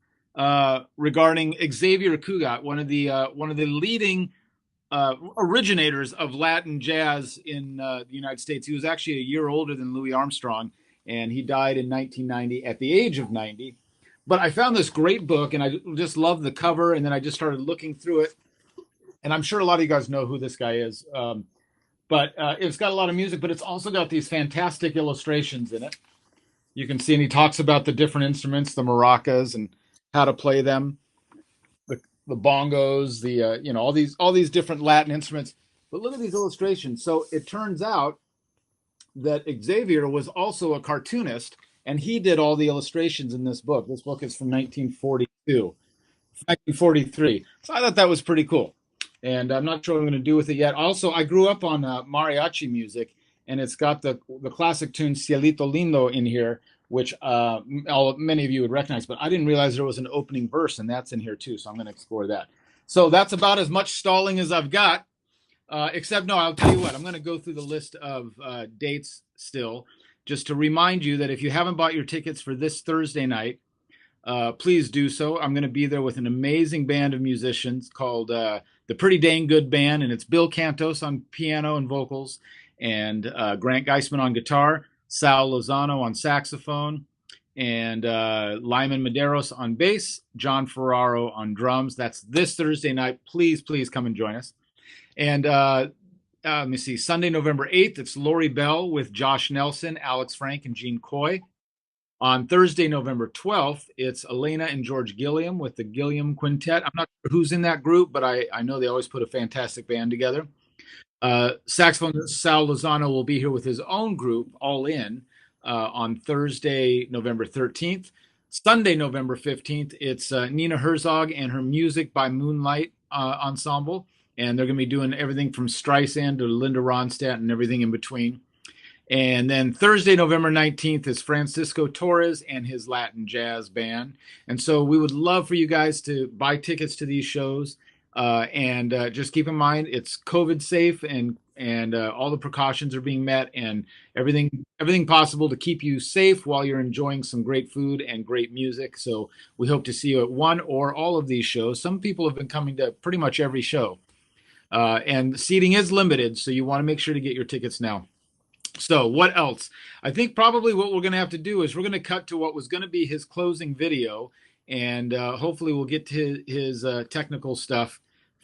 regarding Xavier Cugat, one of the leading originators of Latin jazz in the United States. He was actually a year older than Louis Armstrong, and he died in 1990 at the age of 90. But I found this great book, and I just loved the cover, and then I just started looking through it. And I'm sure a lot of you guys know who this guy is. But it's got a lot of music, but it's also got these fantastic illustrations in it. You can see, and he talks about the different instruments, the maracas, and how to play them, the bongos, all these different Latin instruments. But look at these illustrations. So it turns out that Xavier was also a cartoonist, and he did all the illustrations in this book. This book is from 1943. So I thought that was pretty cool. And I'm not sure what I'm going to do with it yet. Also, I grew up on mariachi music, and it's got the classic tune Cielito Lindo in here, which many of you would recognize. But I didn't realize there was an opening verse, and that's in here too. So I'm going to explore that. So that's about as much stalling as I've got. Except, no, I'll tell you what. I'm going to go through the list of dates still, just to remind you that if you haven't bought your tickets for this Thursday night, please do so. I'm going to be there with an amazing band of musicians called the Pretty Dang Good Band, and it's Bill Cantos on piano and vocals, and Grant Geisman on guitar, Sal Lozano on saxophone, and Lyman Medeiros on bass, John Ferraro on drums. That's this Thursday night. Please, please come and join us. And let me see, Sunday, November 8th, it's Lori Bell with Josh Nelson, Alex Frank, and Gene Coy. On Thursday, November 12th, it's Elena and George Gilliam with the Gilliam Quintet. I'm not sure who's in that group, but I know they always put a fantastic band together. Saxophonist Sal Lozano will be here with his own group, All In, on Thursday, November 13th. Sunday, November 15th, it's Nina Herzog and her Music by Moonlight Ensemble. And they're going to be doing everything from Streisand to Linda Ronstadt and everything in between. And then Thursday, November 19th is Francisco Torres and his Latin Jazz Band. And so we would love for you guys to buy tickets to these shows. And just keep in mind, it's COVID safe and all the precautions are being met and everything possible to keep you safe while you're enjoying some great food and great music. So we hope to see you at one or all of these shows. Some people have been coming to pretty much every show. And seating is limited, so you want to make sure to get your tickets now. So what else? I think probably what we're going to have to do is we're going to cut to what was going to be his closing video, and hopefully we'll get to his technical stuff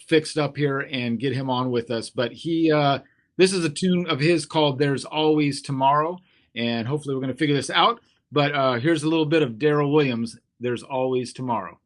fixed up here and get him on with us. But this is a tune of his called There's Always Tomorrow, and hopefully we're going to figure this out. But here's a little bit of Daryl Williams, There's Always Tomorrow.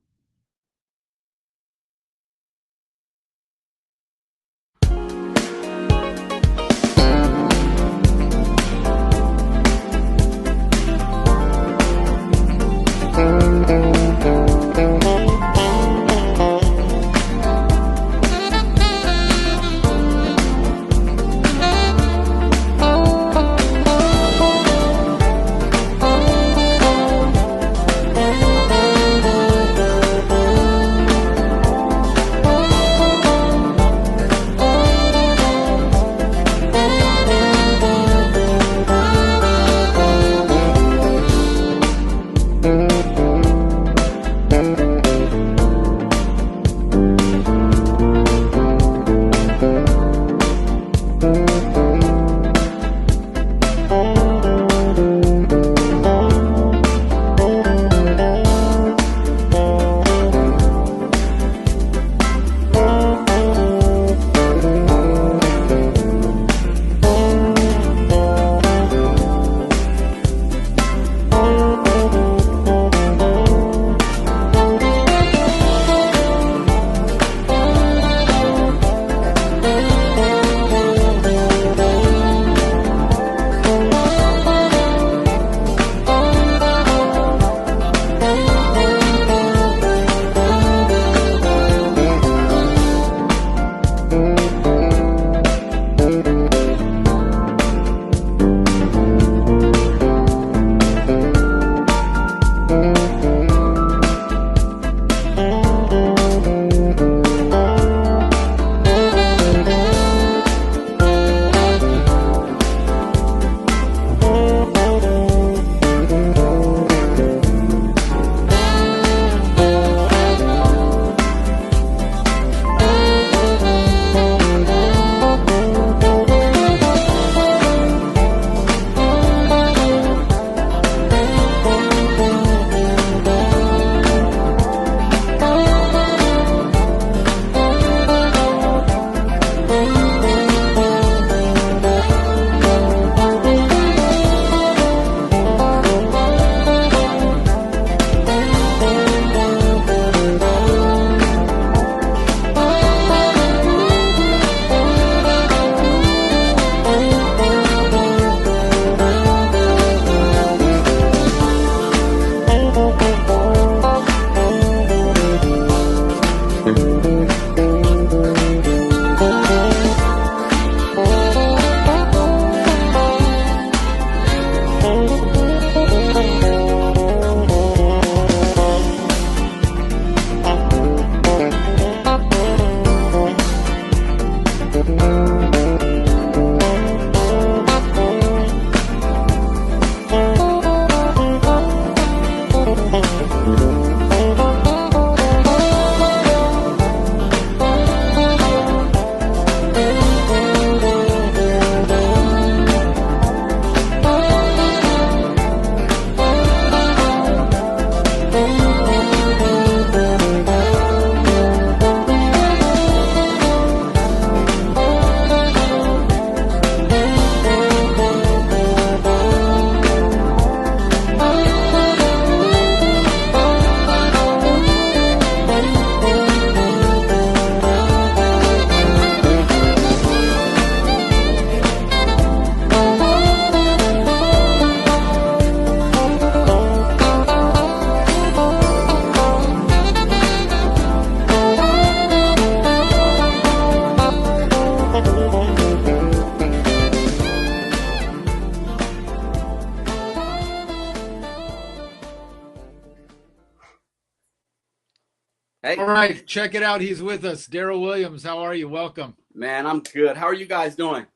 right? All right, check it out. He's with us. Daryl Williams, how are you? Welcome. Man, I'm good. How are you guys doing?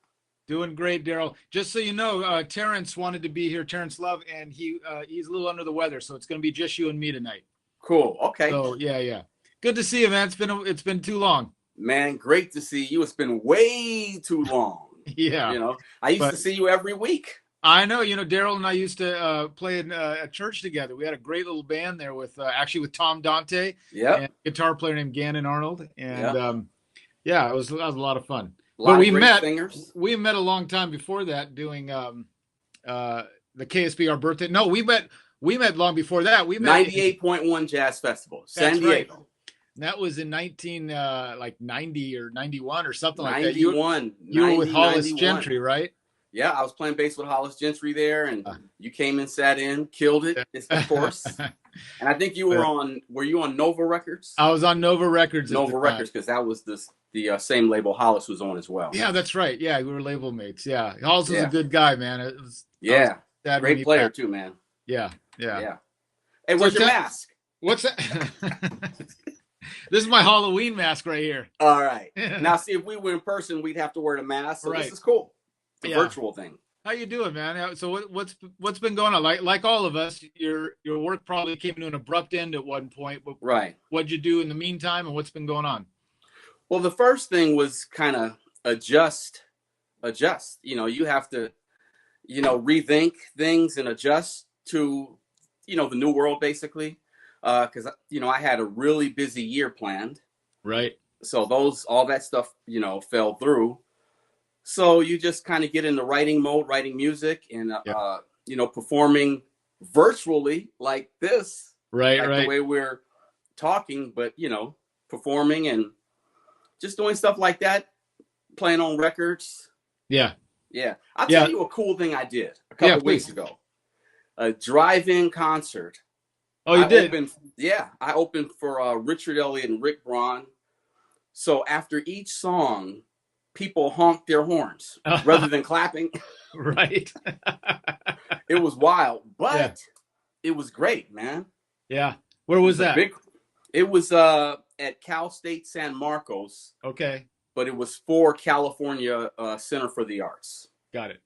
Doing great, Daryl. Just so you know, Terrence wanted to be here, Terrence Love, and he's a little under the weather, so it's going to be just you and me tonight. Cool. Okay. So yeah. Good to see you, man. It's been too long. Man, great to see you. It's been way too long. Yeah. You know, I used to see you every week. I know. You know, Daryl and I used to play in a church together. We had a great little band there with with Tom Dante, and a guitar player named Gannon Arnold, and it was a lot of fun. But we met singers. We met a long time before that doing the KSBR birthday. No, we met long before that. We met 98.1 Jazz Festival, San Diego. Right. That was in 90 or 91 or something like that. 91. You were with Hollis Gentry, right? Yeah, I was playing bass with Hollis Gentry there, and you came and sat in, killed it, of course. And I think you were were you on Nova Records? I was on Nova Records. Nova Records, because that was the same label Hollis was on as well. Yeah, that's right. Yeah, we were label mates. Yeah, Hollis was a good guy, man. Great player too, man. Yeah. Hey, where's your mask? What's that? This is my Halloween mask right here. All right. Now, see, if we were in person, we'd have to wear the mask. So this is cool. The virtual thing. How you doing, man? So what's been going on? Like all of us, your work probably came to an abrupt end at one point. Right. What'd you do in the meantime, and what's been going on? Well, the first thing was kind of adjust. You know, you have to, rethink things and adjust to, the new world, basically. Because, I had a really busy year planned. Right. So all that stuff, fell through. So you just kind of get in the writing mode, writing music and, performing virtually like this. Right. The way we're talking, but, performing and just doing stuff like that, playing on records. Yeah. Yeah. I'll tell you a cool thing I did a couple weeks ago. A drive-in concert. Oh, you did? I opened for Richard Elliott and Rick Braun. So after each song, people honked their horns rather than clapping. Right. It was wild, but it was great, man. Yeah. Where was that? It was at Cal State San Marcos. Okay. But it was for California Center for the Arts. Got it.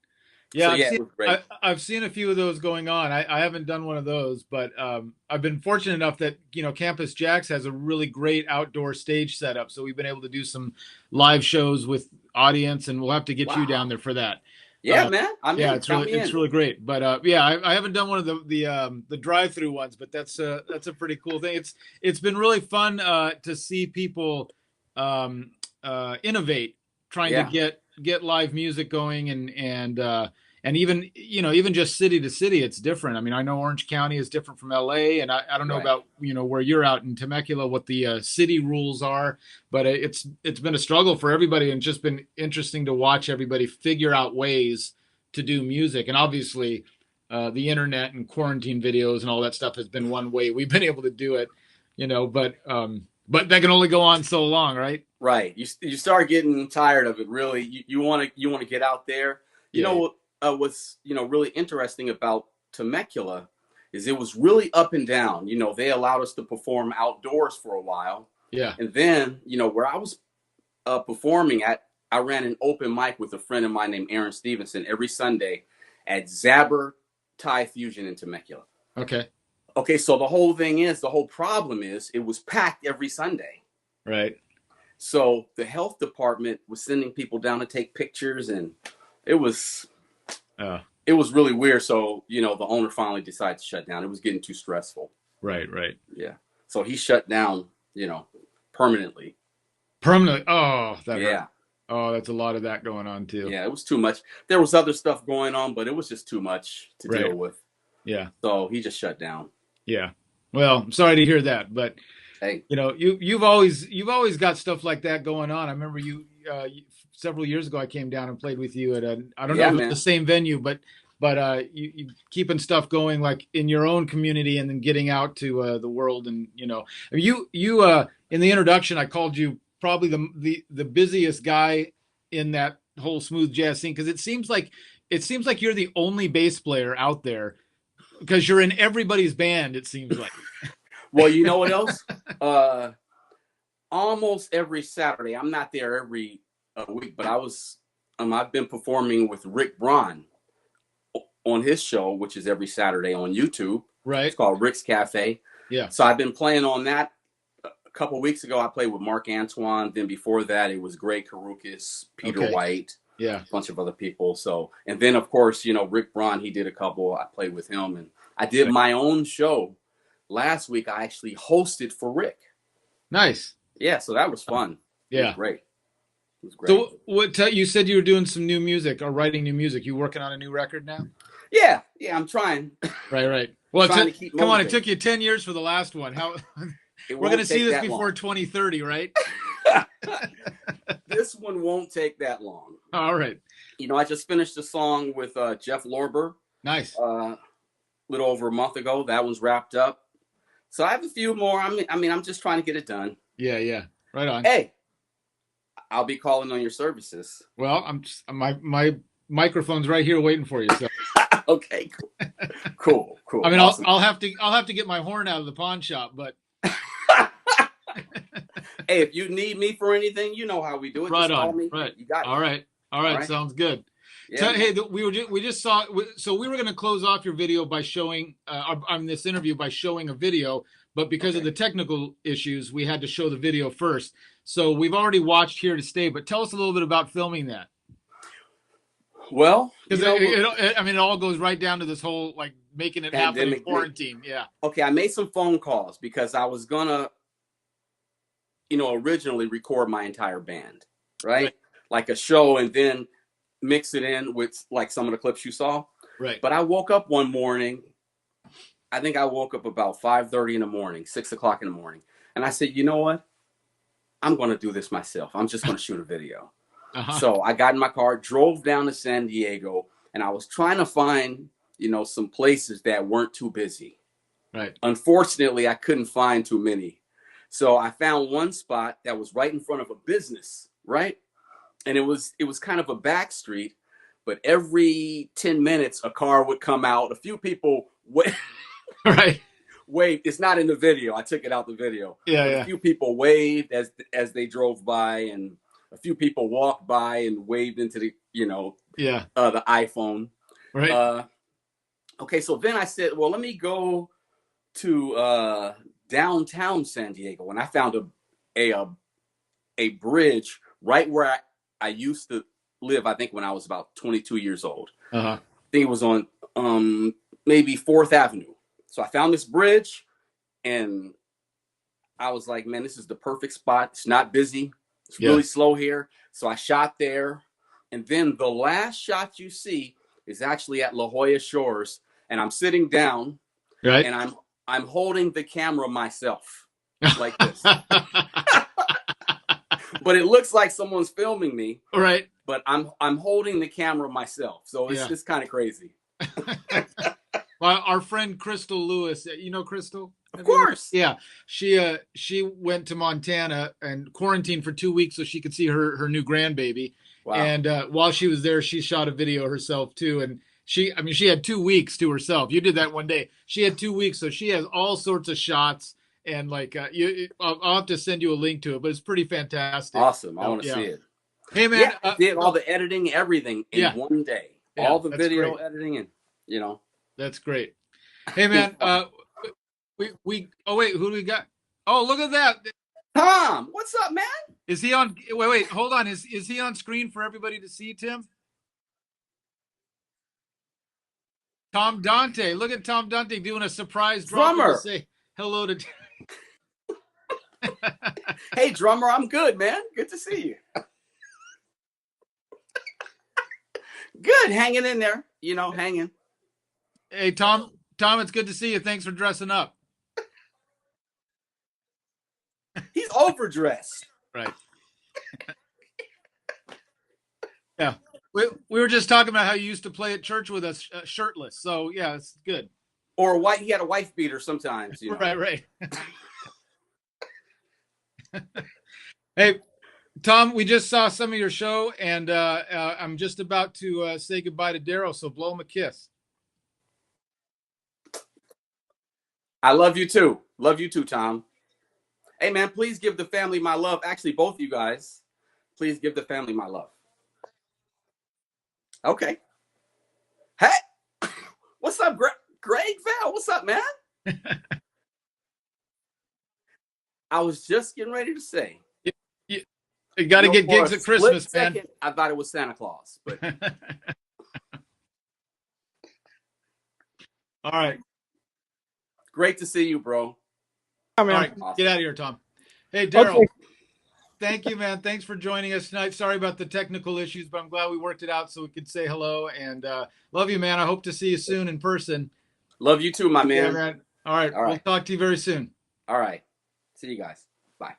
Yeah, it was great. I've seen a few of those going on. I haven't done one of those, but I've been fortunate enough that, Campus Jacks has a really great outdoor stage setup. So we've been able to do some live shows with audience, and we'll have to get you down there for that. Yeah, man. It's really great. But I haven't done one of the drive-through ones, but that's a pretty cool thing. It's been really fun to see people innovate, trying to get live music going, and even just city to city, it's different. I mean, I know Orange County is different from LA, and I don't know about, where you're out in Temecula, what the city rules are, but it's been a struggle for everybody, and it's just been interesting to watch everybody figure out ways to do music. And obviously the internet and quarantine videos and all that stuff has been one way we've been able to do it, but that can only go on so long, right? Right. You start getting tired of it. Really, you want to get out there. What's really interesting about Temecula is it was really up and down. They allowed us to perform outdoors for a while. Yeah. And then where I was performing at, I ran an open mic with a friend of mine named Aaron Stevenson every Sunday at Zabber Thai Fusion in Temecula. Okay, so the whole problem is it was packed every Sunday. Right. So the health department was sending people down to take pictures, and it was really weird. So, the owner finally decided to shut down. It was getting too stressful. Right. Yeah. So he shut down, permanently. Permanently? Oh, that yeah. Hurt. Oh, that's a lot of that going on too. Yeah, it was too much. There was other stuff going on, but it was just too much to deal with. Yeah. So he just shut down. Yeah. Well, I'm sorry to hear that, but hey, you've always got stuff like that going on. I remember you several years ago, I came down and played with you at I don't know if it's the same venue, but you keeping stuff going like in your own community and then getting out to the world. And you in the introduction, I called you probably the busiest guy in that whole smooth jazz scene, because it seems like you're the only bass player out there, because you're in everybody's band, it seems like. Well, you know what else? almost every Saturday. I'm not there every week, but I've been performing with Rick Braun on his show, which is every Saturday on YouTube. Right. It's called Rick's Cafe. Yeah. So I've been playing on that. A couple of weeks ago, I played with Mark Antoine. Then before that, it was Greg Karukas, Peter White, yeah, a bunch of other people. So, and then of course, Rick Braun, he did a couple. I played with him, and I did my own show last week. I actually hosted for Rick. Nice. Yeah, so that was fun. Yeah, it was great. It was great. So, what you said you were doing some new music or writing new music? You working on a new record now? Yeah, I'm trying. Right. Well, come on, it took you 10 years for the last one. How we're going to see this before 2030, right? This one won't take that long. All right. I just finished a song with Jeff Lorber. Nice. A little over a month ago. That one's wrapped up. So I have a few more. I'm just trying to get it done. Yeah. Right on. Hey, I'll be calling on your services. Well, my microphone's right here waiting for you. So. Okay, cool. I mean, awesome. I'll have to get my horn out of the pawn shop, but. Hey, if you need me for anything, you know how we do it. Right just on. Call me. Right. You got it. All right. Sounds good. Yeah, Hey, we just saw. So we were going to close off your video by showing on this interview by showing a video, but because of the technical issues, we had to show the video first. So we've already watched Here to Stay, but tell us a little bit about filming that. Well, because it all goes right down to this whole like making it happen in quarantine. Yeah. Okay, I made some phone calls because I was gonna, originally record my entire band, right? Like a show, and then mix it in with like some of the clips you saw. Right. But I woke up one morning. I think I woke up about 5:30 in the morning, 6 o'clock in the morning, and I said, you know what? I'm going to do this myself. I'm just going to shoot a video. Uh-huh. So I got in my car, drove down to San Diego, and I was trying to find, some places that weren't too busy. Right. Unfortunately, I couldn't find too many. So I found one spot that was right in front of a business, right? And it was kind of a back street, but every 10 minutes a car would come out. A few people waved. It's not in the video. I took it out the video. Yeah. A few people waved as they drove by, and a few people walked by and waved into the the iPhone. Right. Okay, so then I said, well, let me go to downtown San Diego, and I found a bridge right where I used to live. I think when I was about 22 years old. Uh-huh. I think it was on maybe 4th Avenue. So I found this bridge, and I was like, man, this is the perfect spot. It's not busy. It's really slow here. So I shot there. And then the last shot you see is actually at La Jolla Shores. And I'm sitting down, right, and I'm holding the camera myself like this. But it looks like someone's filming me. Right. But I'm holding the camera myself. So it's just kind of crazy. Well, our friend Crystal Lewis, you know Crystal? Of course. Yeah. She went to Montana and quarantined for 2 weeks so she could see her new grandbaby. Wow. And while she was there, she shot a video herself too. And she had 2 weeks to herself. You did that one day. She had 2 weeks, so she has all sorts of shots. And like I'll have to send you a link to it, but it's pretty fantastic. Awesome. I want to see it. Hey man, I did all the editing, everything in one day. Yeah, all the video editing, and That's great. Hey man, we oh wait, who do we got? Oh, look at that. Tom, what's up, man? Is he on wait, hold on. Is he on screen for everybody to see, Tim? Tom Dante. Look at Tom Dante doing a surprise drummer. Say hello to Hey drummer, I'm good, man. Good to see you. Good, hanging in there, hanging. Hey, Tom, it's good to see you. Thanks for dressing up. He's overdressed. Right. Yeah. We were just talking about how you used to play at church with us shirtless. So, yeah, it's good. Or he had a wife beater sometimes. Right. Hey, Tom, we just saw some of your show, and I'm just about to say goodbye to Daryl, so blow him a kiss. I love you too. Love you too, Tom. Hey, man, please give the family my love. Actually, both you guys, please give the family my love. Okay. Hey, what's up, Greg Val? What's up, man? I was just getting ready to say. You got to get gigs at Christmas, man. Second, I thought it was Santa Claus, but all right. Great to see you, bro. All right, awesome. Get out of here, Tom. Hey, Daryl. Okay. Thank you, man. Thanks for joining us tonight. Sorry about the technical issues, but I'm glad we worked it out so we could say hello. And love you, man. I hope to see you soon in person. Love you too, my man. Yeah, all right. We'll talk to you very soon. All right. See you guys. Bye.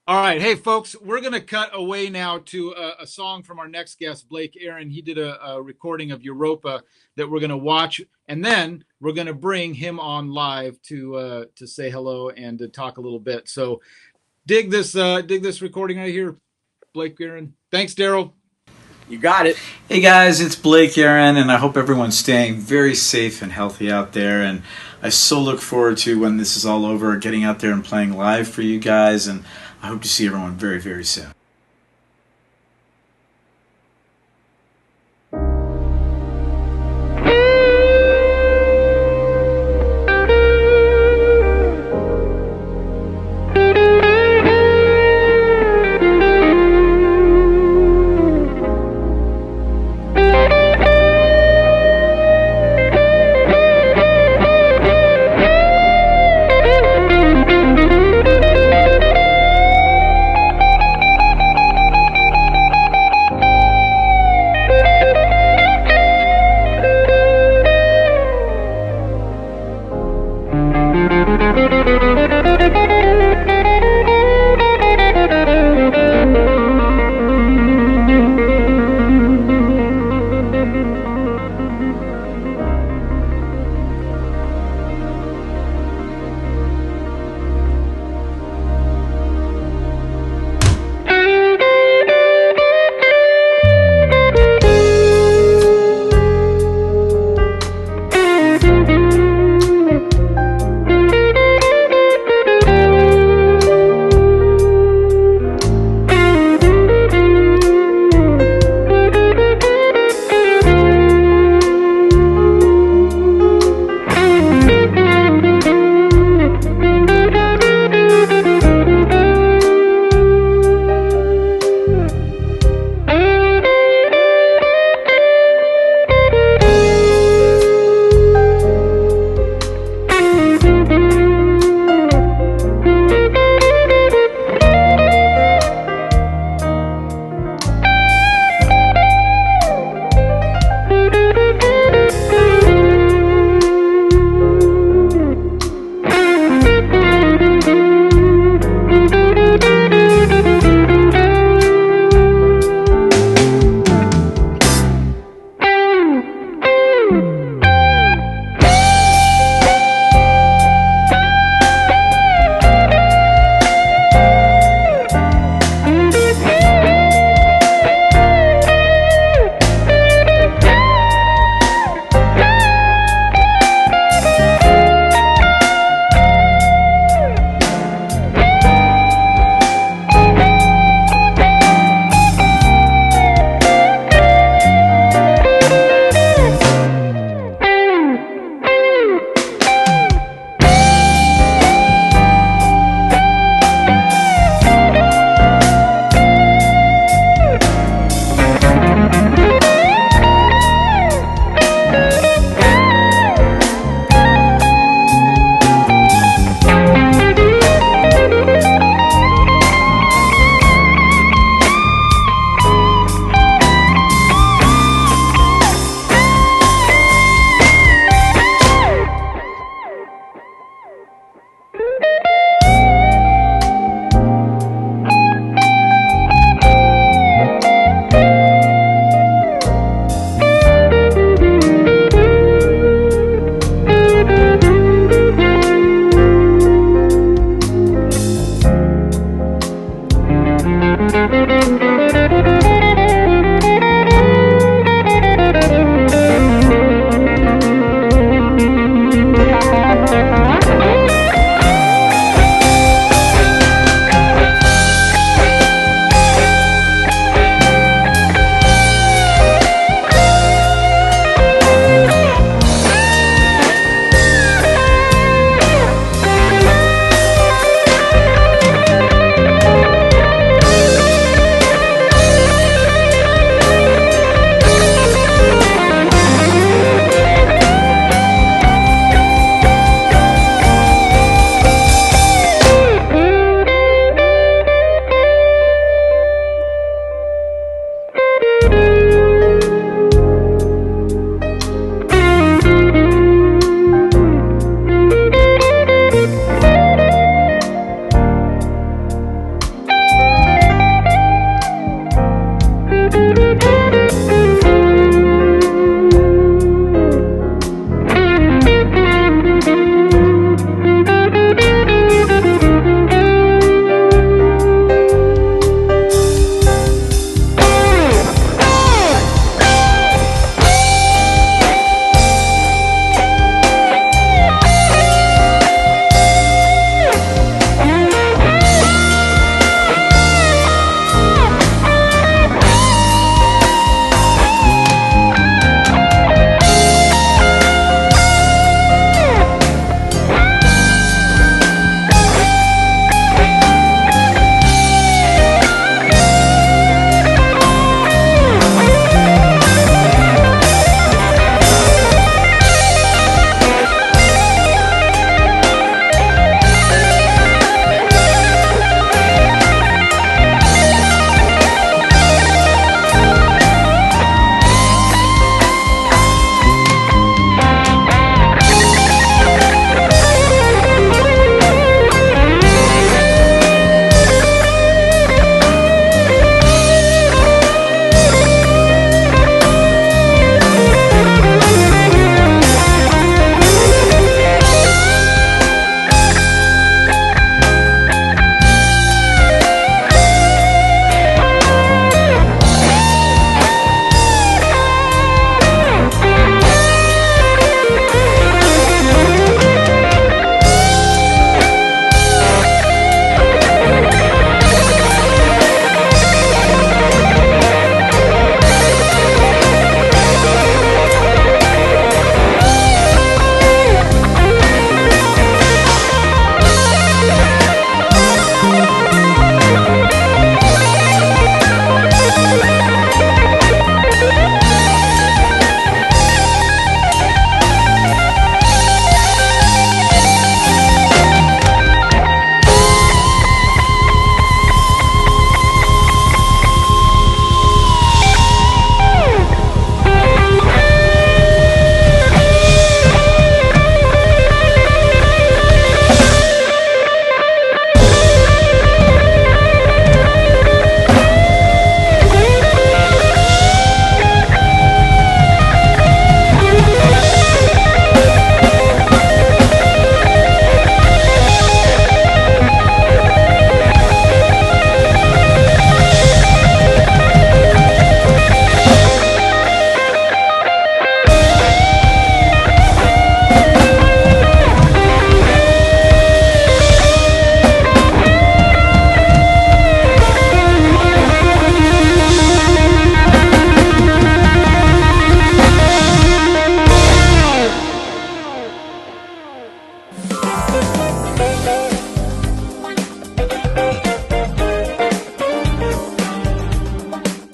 All right. Hey, folks, we're going to cut away now to a song from our next guest, Blake Aaron. He did a recording of Europa that we're going to watch, and then we're going to bring him on live to say hello and to talk a little bit. So dig this recording right here, Blake Aaron. Thanks, Daryl. You got it. Hey guys, it's Blake Aaron, and I hope everyone's staying very safe and healthy out there. And I so look forward to, when this is all over, getting out there and playing live for you guys. And I hope to see everyone very, very soon.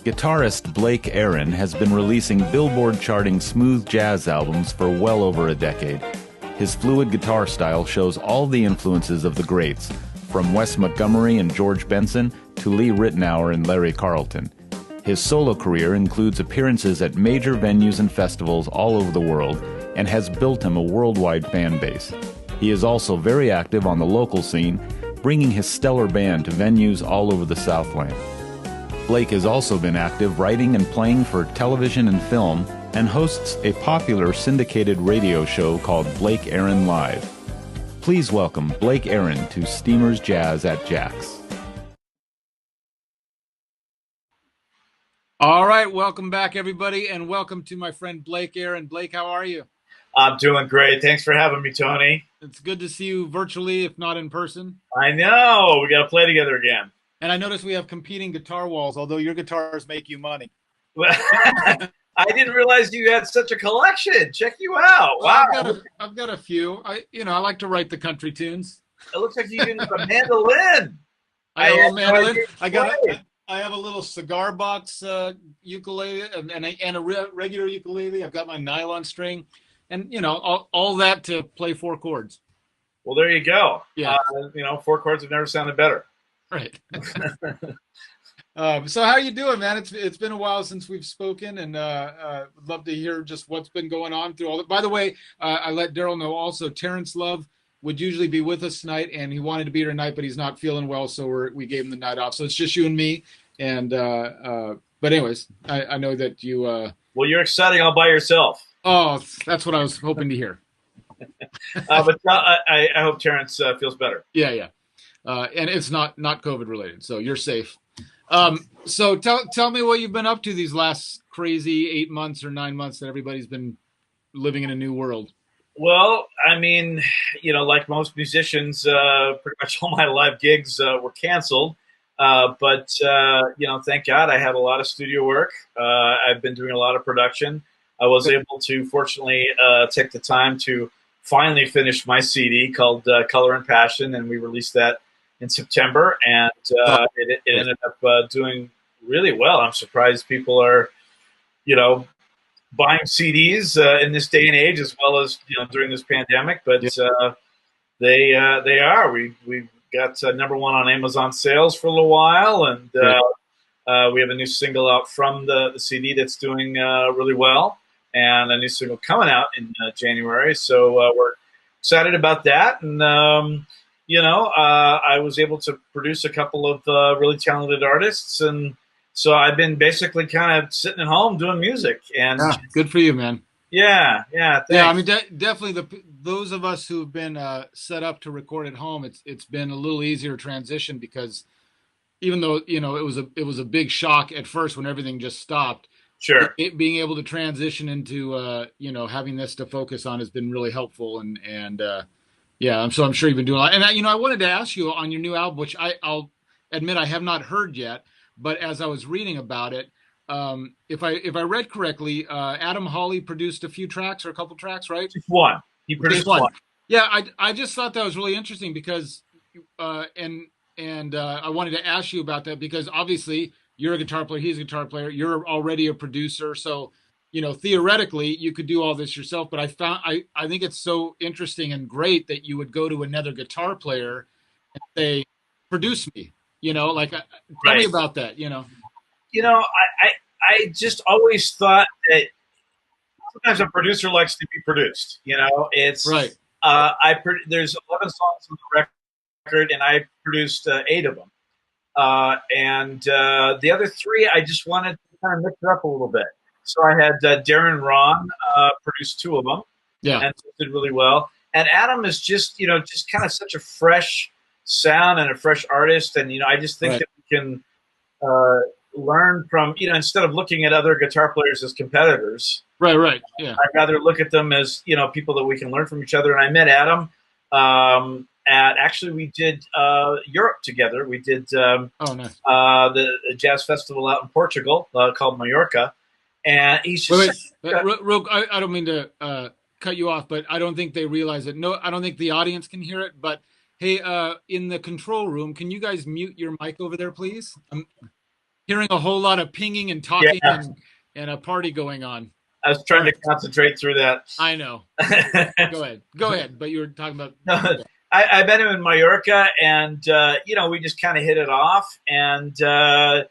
Guitarist Blake Aaron has been releasing Billboard-charting smooth jazz albums for well over a decade. His fluid guitar style shows all the influences of the greats, from Wes Montgomery and George Benson to Lee Ritenour and Larry Carlton. His solo career includes appearances at major venues and festivals all over the world and has built him a worldwide fan base. He is also very active on the local scene, bringing his stellar band to venues all over the Southland. Blake has also been active writing and playing for television and film and hosts a popular syndicated radio show called Blake Aaron Live. Please welcome Blake Aaron to Steamers Jazz at Jack's. All right, welcome back, everybody, and welcome to my friend Blake Aaron. Blake, how are you? I'm doing great. Thanks for having me, Tony. It's good to see you virtually, if not in person. I know. We got to play together again. And I noticed we have competing guitar walls, although your guitars make you money. I didn't realize you had such a collection. Check you out. Well, Wow. I've got a few. I like to write the country tunes. It looks like you even have a mandolin. I have a had no mandolin. idea I have a little cigar box ukulele and a regular ukulele. I've got my nylon string, and all that to play four chords. Well, there you go. Yeah. Four chords have never sounded better. Right. So how you doing, man? It's been a while since we've spoken, and would love to hear just what's been going on through all that. By the way, I let Daryl know also. Terrence Love would usually be with us tonight, and he wanted to be here tonight, but he's not feeling well, so we gave him the night off. So it's just you and me. And but anyways, I know that you. Well, you're exciting all by yourself. Oh, that's what I was hoping to hear. But I hope Terrence feels better. Yeah. And it's not COVID related, so you're safe. So tell me what you've been up to these last crazy 8 months or 9 months that everybody's been living in a new world. Well, I mean, like most musicians, pretty much all my live gigs were canceled. But thank God I had a lot of studio work. I've been doing a lot of production. I was able to, fortunately, take the time to finally finish my CD called Color and Passion, and we released that in September, and it ended up doing really well. I'm surprised people are, buying CDs in this day and age, as well as during this pandemic. But they are. We got number one on Amazon sales for a little while, and we have a new single out from the CD that's doing really well, and a new single coming out in January. So we're excited about that, and I was able to produce a couple of really talented artists, and so I've been basically kind of sitting at home doing music. And good for you, man. Yeah. Thanks. Yeah, I mean, definitely those of us who've been set up to record at home, it's been a little easier transition, because even though it was a big shock at first when everything just stopped. Sure. Being able to transition into having this to focus on has been really helpful, and I'm sure you've been doing a lot. And I wanted to ask you on your new album, which I'll admit I have not heard yet, but as I was reading about it, if I read correctly, Adam Hawley produced a few tracks or a couple tracks, right? Just one. He produced one. Yeah, I just thought that was really interesting because, and I wanted to ask you about that, because obviously you're a guitar player, he's a guitar player, you're already a producer, so theoretically you could do all this yourself. But I think it's so interesting and great that you would go to another guitar player and say, produce me. Tell me about that. I just always thought that sometimes a producer likes to be produced. It's right. There's 11 songs on the record, and I produced 8 of them. And the other 3, I just wanted to kind of mix it up a little bit. So I had Darren Ron produce 2 of them, and did really well. And Adam is just kind of such a fresh sound and a fresh artist, and I just think that we can learn from instead of looking at other guitar players as competitors. Right. Yeah. I'd rather look at them as people that we can learn from each other. And I met Adam we did Europe together. We did nice. The jazz festival out in Portugal called Mallorca, and he's just I don't mean to cut you off, but I don't think they realize it. No, I don't think the audience can hear it. But hey, in the control room, can you guys mute your mic over there, please? I'm hearing a whole lot of pinging and talking and a party going on. I was trying to concentrate through that. I know. Go ahead. But you were talking about. I met him in Mallorca, and we just kind of hit it off, and I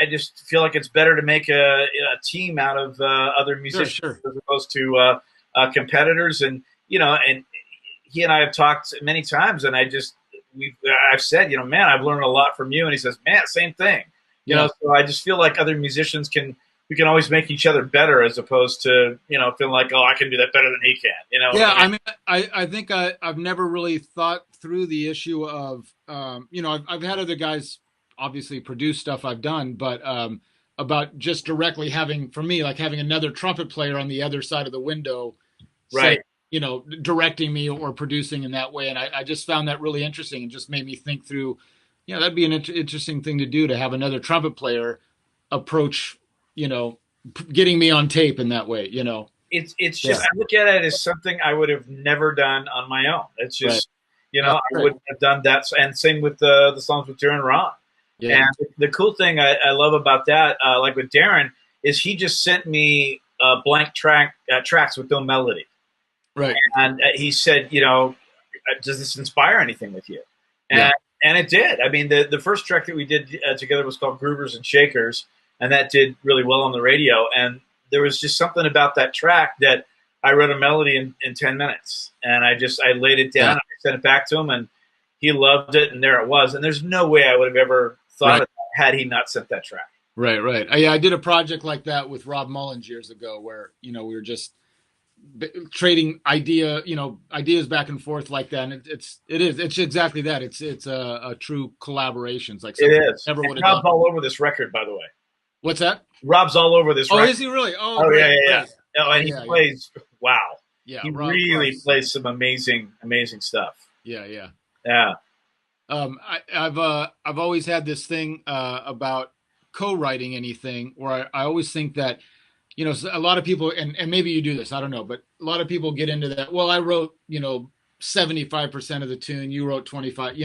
just feel like it's better to make a team out of other musicians as opposed to competitors, and and he and I have talked many times, and I've said, man, I've learned a lot from you, and he says, man, same thing, so I just feel like other musicians we can always make each other better, as opposed to, feeling like, oh, I can do that better than he can, Yeah, I mean, I think I've never really thought through the issue of, I've had other guys obviously produce stuff I've done, but about just directly having another trumpet player on the other side of the window, right? Say, directing me or producing in that way. And I just found that really interesting, and just made me think through, that'd be an interesting thing to do, to have another trumpet player approach, getting me on tape in that way, It's just, I look at it as something I would have never done on my own. It's just, I wouldn't have done that. And same with the songs with Darren Ron. Yeah. And the cool thing I love about that, like with Darren, is he just sent me blank tracks with no melody. Right. And he said, does this inspire anything with you? And And it did. I mean, the first track that we did together was called Groovers and Shakers, and that did really well on the radio. And there was just something about that track that I wrote a melody in 10 minutes. And I laid it down, and I sent it back to him, and he loved it, and there it was. And there's no way I would have ever thought of that had he not sent that track. Right. Yeah, I did a project like that with Rob Mullins years ago where, we were just trading ideas back and forth like that, and it's exactly that. It's a true collaboration. It's like it is. Never would have Rob's done. all over this record, by the way. What's that? Rob's all over this record. Oh, is he really? Oh, great, yeah. great. Oh, and he plays. Wow. Yeah, he Rob really Price. plays some amazing stuff. Yeah. I've always had this thing about co-writing anything where I always think that, a lot of people, and maybe you do this, I don't know, but a lot of people get into that. Well, I wrote, 75% of the tune, you wrote 25,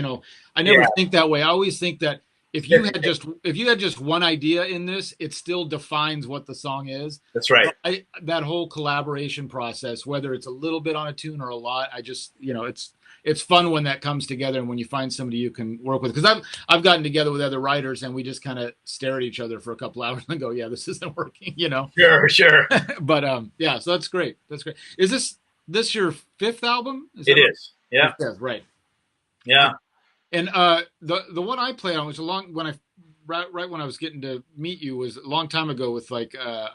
I never think that way. I always think that if you had just one idea in this, it still defines what the song is. That's right. That whole collaboration process, whether it's a little bit on a tune or a lot, I just, it's fun when that comes together and when you find somebody you can work with. Because I've gotten together with other writers and we just kind of stare at each other for a couple hours and go, yeah, this isn't working, Sure. But so that's great. Is this your fifth album? It is. Yeah. Fifth, right. Yeah. And the one I played on was right when I was getting to meet you was a long time ago with I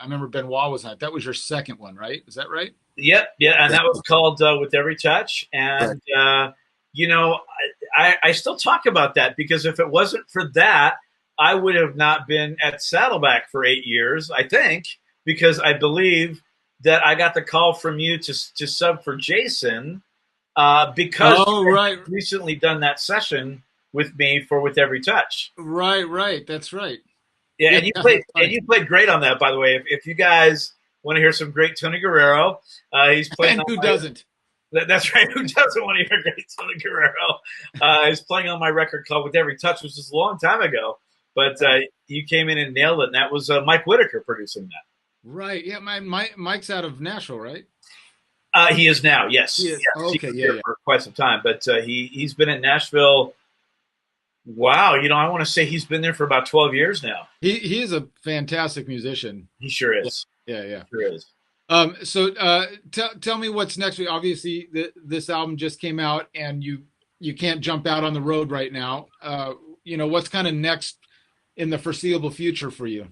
remember Benoit was on it. That was your second one, right? Is that right? Yep. Yeah. And that was called With Every Touch. And, I still talk about that because if it wasn't for that, I would have not been at Saddleback for 8 years, I think, because I believe that I got the call from you to sub for Jason because you recently done that session with me for With Every Touch. Right. That's right. Yeah, and you played great on that, by the way. If you guys want to hear some great Tony Guerrero, he's playing. And who doesn't? That's right. Who doesn't want to hear great Tony Guerrero? He's playing on my record called With Every Touch, which was a long time ago. But you came in and nailed it, and that was Mike Whitaker producing that. Right. Yeah, Mike's out of Nashville, right? He is now, yes. He is. Yes. Okay, He's here for quite some time. But he's been in Nashville. Wow, I want to say he's been there for about 12 years now. He is a fantastic musician. He sure is. Yeah. Sure is. So tell me what's next. Obviously, this album just came out, and you can't jump out on the road right now. What's kind of next in the foreseeable future for you?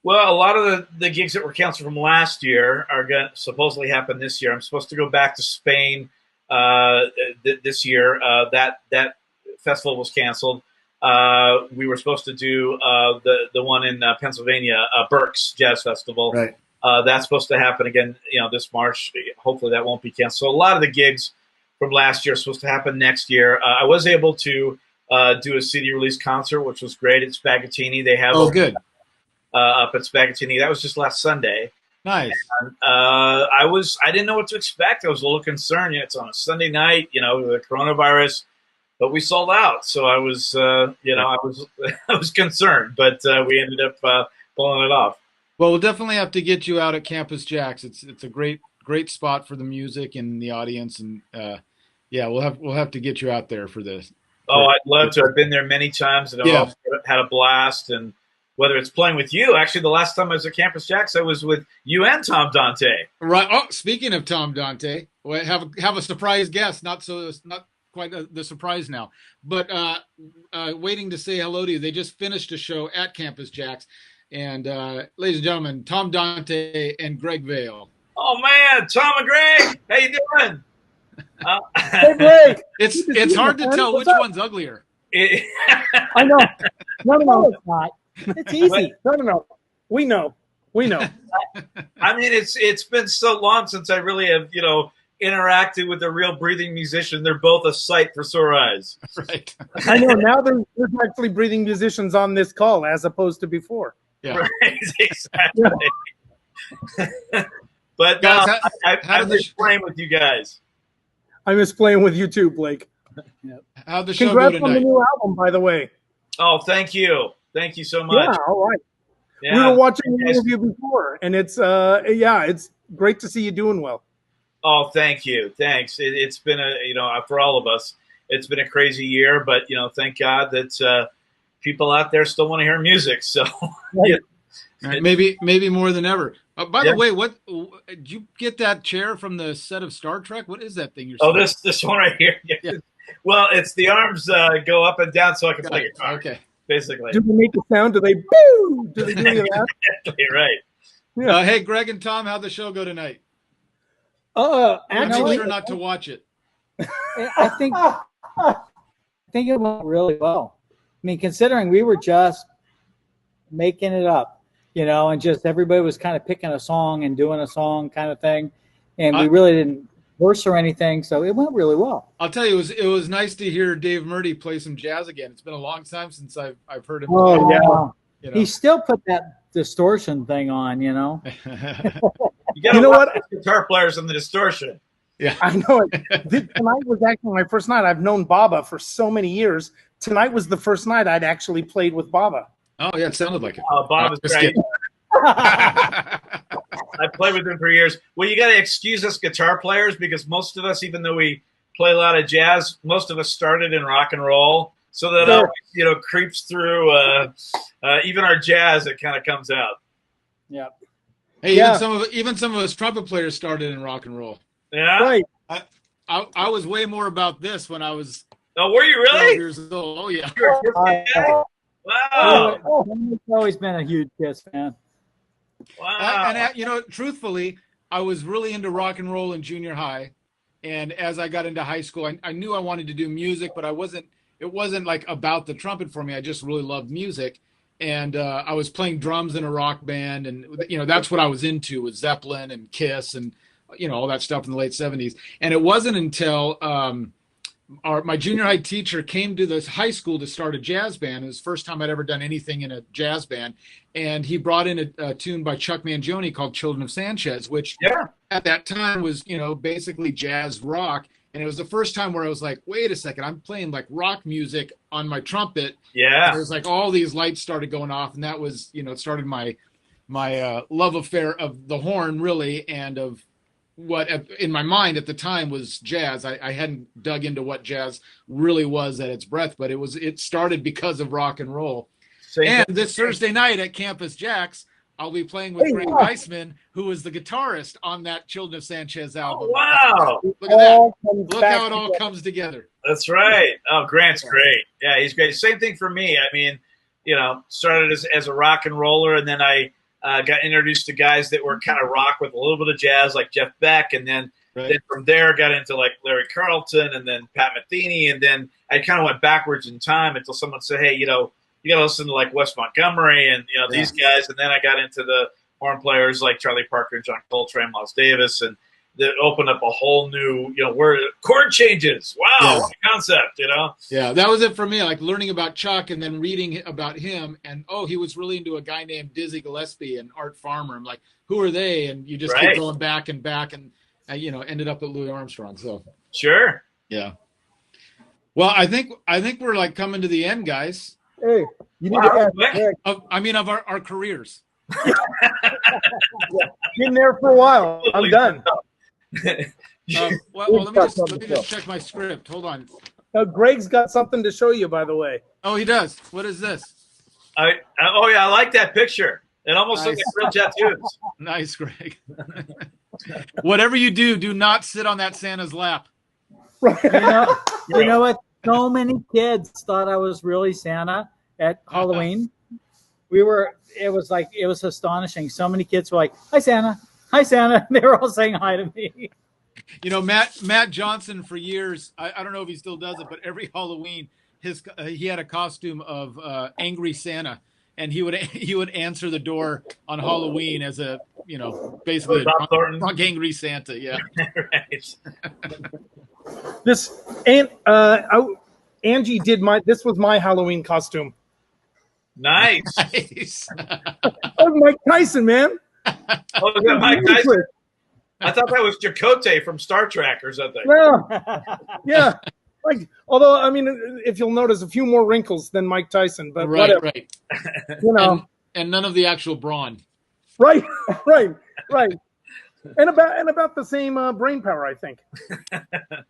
Well, a lot of the gigs that were canceled from last year are going to supposedly happen this year. I'm supposed to go back to Spain this year. That festival was canceled. We were supposed to do the one in Pennsylvania, Berks Jazz Festival. Right. That's supposed to happen again, this March. Hopefully that won't be canceled. So a lot of the gigs from last year are supposed to happen next year. I was able to do a CD release concert, which was great at Spaghettini. They have good. Up at Spaghettini. That was just last Sunday. Nice. And, I didn't know what to expect. I was a little concerned. It's on a Sunday night, with the coronavirus, but we sold out. So I was, I was concerned, but we ended up pulling it off. Well, we'll definitely have to get you out at Campus Jacks. It's a great spot for the music and the audience, and we'll have to get you out there for this. Oh, I'd love to. I've been there many times, and I've also had a blast. And whether it's playing with you, actually, the last time I was at Campus Jacks, I was with you and Tom Dante. Right. Oh, speaking of Tom Dante, we have a surprise guest. Not quite the surprise now, but waiting to say hello to you. They just finished a show at Campus Jacks, and ladies and gentlemen, Tom Dante and Greg Vale. Oh man, Tom and Greg, how you doing? Hey, Greg. It's hard to tell which one's uglier. I know. No, it's not. It's easy. No. We know. I mean, it's been so long since I really have, interacted with a real breathing musician. They're both a sight for sore eyes. Right. I know. Now there's actually breathing musicians on this call as opposed to before. Yeah. Right, exactly. But guys, I miss playing with you guys. I miss playing with you too, Blake. How'd the show Congrats go on the tonight? new album, by the way. Oh, thank you. Thank you so much. Yeah, all right. Yeah. We were watching the interview before, and it's great to see you doing well. Oh, thank you. Thanks. It's been for all of us, it's been a crazy year, but thank God that people out there still want to hear music. So Right, maybe more than ever. By the way, what did you get that chair from the set of Star Trek? What is that thing you're? Oh, this one right here. Yeah. Well, it's the arms go up and down so I can play guitar. Okay. Basically. Do they make a sound? Do they boo? Do they do any of that? Exactly right. Yeah. Hey, Greg and Tom, how'd the show go tonight? Actually, make sure not to watch it. I think it went really well. I mean, considering we were just making it up, and just everybody was kind of picking a song and doing a song kind of thing, and we really didn't verse or anything, so it went really well. I'll tell you, it was nice to hear Dave Murdy play some jazz again. It's been a long time since I've heard him. Oh yeah, he still put that distortion thing on. You know what? Guitar players on the distortion. Yeah, I know it. Tonight was actually my first night. I've known Baba for so many years. Tonight was the first night I'd actually played with Baba. Oh yeah, it sounded like it. Baba's great. I played with him for years. Well, you got to excuse us guitar players because most of us, even though we play a lot of jazz, most of us started in rock and roll. So that always, creeps through even our jazz. It kind of comes out. Yeah. Hey, even some of us trumpet players started in rock and roll. Yeah. Right. I was way more about this when I was. Oh, were you really? 12 years old. Oh yeah. Wow. I've always been a huge Kiss fan. Wow. And truthfully, I was really into rock and roll in junior high, and as I got into high school, I knew I wanted to do music, but it wasn't like about the trumpet for me. I just really loved music, and I was playing drums in a rock band, and that's what I was into, was Zeppelin and Kiss and all that stuff in the late 70s. And it wasn't until my junior high teacher came to this high school to start a jazz band. It was the first time I'd ever done anything in a jazz band. And he brought in a tune by Chuck Mangione called Children of Sanchez, which at that time was, basically jazz rock. And it was the first time where I was like, wait a second, I'm playing like rock music on my trumpet. Yeah. There's like all these lights started going off. And that was, it started my love affair of the horn, really, and of what in my mind at the time was jazz. I hadn't dug into what jazz really was at its breadth, but it started because of rock and roll. And this Thursday night at Campus Jacks, I'll be playing with Greg Weissman, who was the guitarist on that Children of Sanchez album. Oh, wow. Look at that. Look how it all comes together. That's right. Oh, Grant's great. Yeah, he's great. Same thing for me. I mean, started as a rock and roller, and then I got introduced to guys that were kind of rock with a little bit of jazz, like Jeff Beck, and then from there got into like Larry Carlton and then Pat Metheny, and then I kind of went backwards in time until someone said, hey, you got to listen to like Wes Montgomery and these guys, and then I got into the horn players like Charlie Parker and John Coltrane, Miles Davis, and that opened up a whole new, where chord changes. Wow, what a concept, Yeah, that was it for me, like learning about Chuck and then reading about him. And, he was really into a guy named Dizzy Gillespie and Art Farmer. I'm like, who are they? And you just keep going back and back and, ended up at Louis Armstrong. So sure. Yeah. Well, I think we're like coming to the end, guys. Hey, you need to ask of our careers. Been there for a while. I'm done. Well, let me just check my script. Hold on. Greg's got something to show you, by the way. Oh, he does. What is this? I like that picture. It almost looks like real tattoos. Nice, Greg. Whatever you do not sit on that Santa's lap. You know what? So many kids thought I was really Santa at Halloween. It was astonishing. So many kids were like, "Hi, Santa. Hi, Santa." They were all saying hi to me. Matt Johnson for years, I don't know if he still does it, but every Halloween he had a costume of angry Santa, and he would answer the door on Halloween as a basically a drunk angry Santa. Yeah. Right. Angie did this was my Halloween costume. Nice. That was Mike Tyson, man. Oh, is that Mike Tyson? I thought that was Chakotay from Star Trek or something. No. Yeah. Although, I mean, if you'll notice, a few more wrinkles than Mike Tyson, but whatever. Right. And none of the actual brawn. Right. and about the same brain power, I think.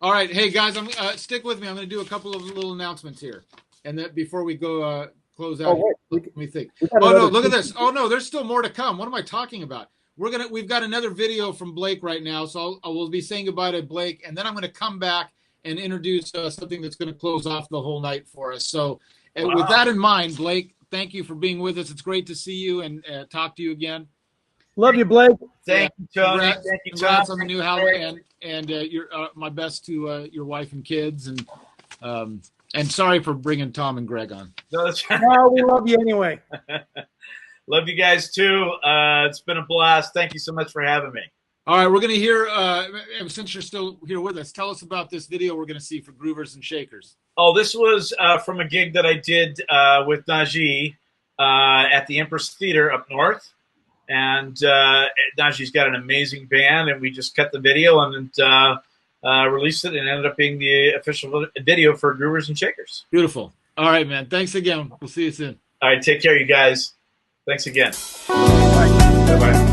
All right, hey guys, stick with me. I'm going to do a couple of little announcements here, and then before we go close out, let me think. Oh no, look at this. Oh no, there's still more to come. What am I talking about? We've got another video from Blake right now, so I will be saying goodbye to Blake, and then I'm going to come back and introduce something that's going to close off the whole night for us. So, with that in mind, Blake, thank you for being with us. It's great to see you and talk to you again. Love you, Blake. Thank you, Tony. Congrats, Thank you, congrats Tom. on the new house, and your my best to your wife and kids, and sorry for bringing Tom and Greg on. No, that's right. No, we love you anyway. Love you guys too. It's been a blast. Thank you so much for having me. All right, we're going to hear, since you're still here with us, tell us about this video we're going to see for Groovers and Shakers. Oh, this was from a gig that I did with Najee at the Empress Theater up north. And Najee's got an amazing band, and we just cut the video and released it, and ended up being the official video for Groovers and Shakers. Beautiful. All right, man. Thanks again. We'll see you soon. All right, take care, you guys. Thanks again. Bye-bye.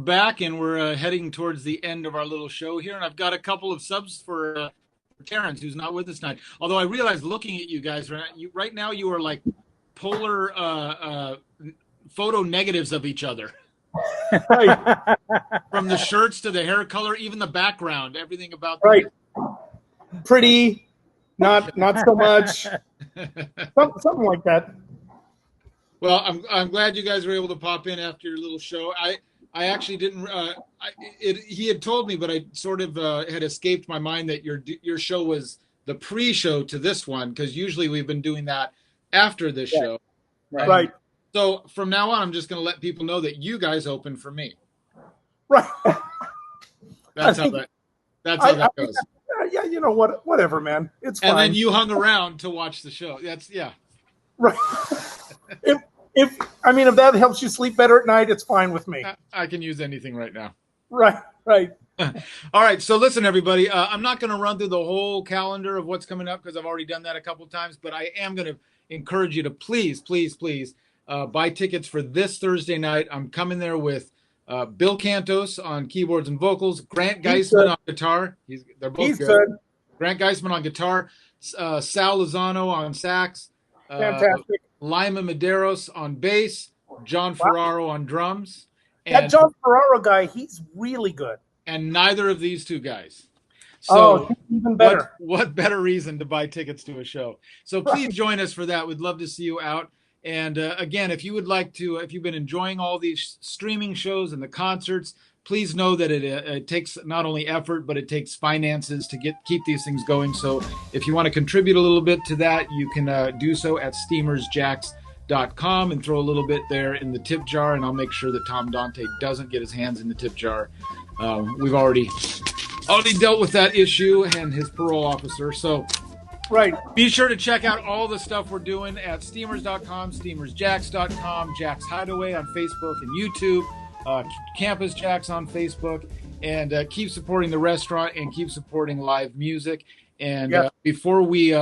back, and we're heading towards the end of our little show here. And I've got a couple of subs for Terrence, who's not with us tonight. Although I realize, looking at you guys right now, you are like polar photo negatives of each other. From the shirts to the hair color, even the background, everything about them. Right. Pretty, not so much. Something like that. Well, I'm glad you guys were able to pop in after your little show. I actually didn't. He had told me, but I sort of had escaped my mind that your show was the pre-show to this one, because usually we've been doing that after this show. Right. So from now on, I'm just going to let people know that you guys open for me. Right. That's how that goes. Yeah, you know what? Whatever, man. It's fine. And then you hung around to watch the show. Right. If that helps you sleep better at night, it's fine with me. I can use anything right now. Right. All right. So listen, everybody, I'm not going to run through the whole calendar of what's coming up because I've already done that a couple of times, but I am going to encourage you to please buy tickets for this Thursday night. I'm coming there with Bill Cantos on keyboards and vocals, Grant Geisman on guitar. They're both good. Grant Geisman on guitar, Sal Lozano on sax, fantastic. Lima Medeiros on bass, John Ferraro on drums. And that John Ferraro guy, he's really good. And neither of these two guys. So even better. What better reason to buy tickets to a show? So please join us for that. We'd love to see you out. And again, if you would like to, if you've been enjoying all these streaming shows and the concerts, please know that it takes not only effort, but it takes finances to keep these things going. So if you want to contribute a little bit to that, you can do so at steamersjacks.com and throw a little bit there in the tip jar. And I'll make sure that Tom Dante doesn't get his hands in the tip jar. We've already dealt with that issue and his parole officer. So right. Be sure to check out all the stuff we're doing at steamers.com, steamersjacks.com, Jack's Hideaway on Facebook and YouTube, Campus Jacks on Facebook, and keep supporting the restaurant and keep supporting live music. And before we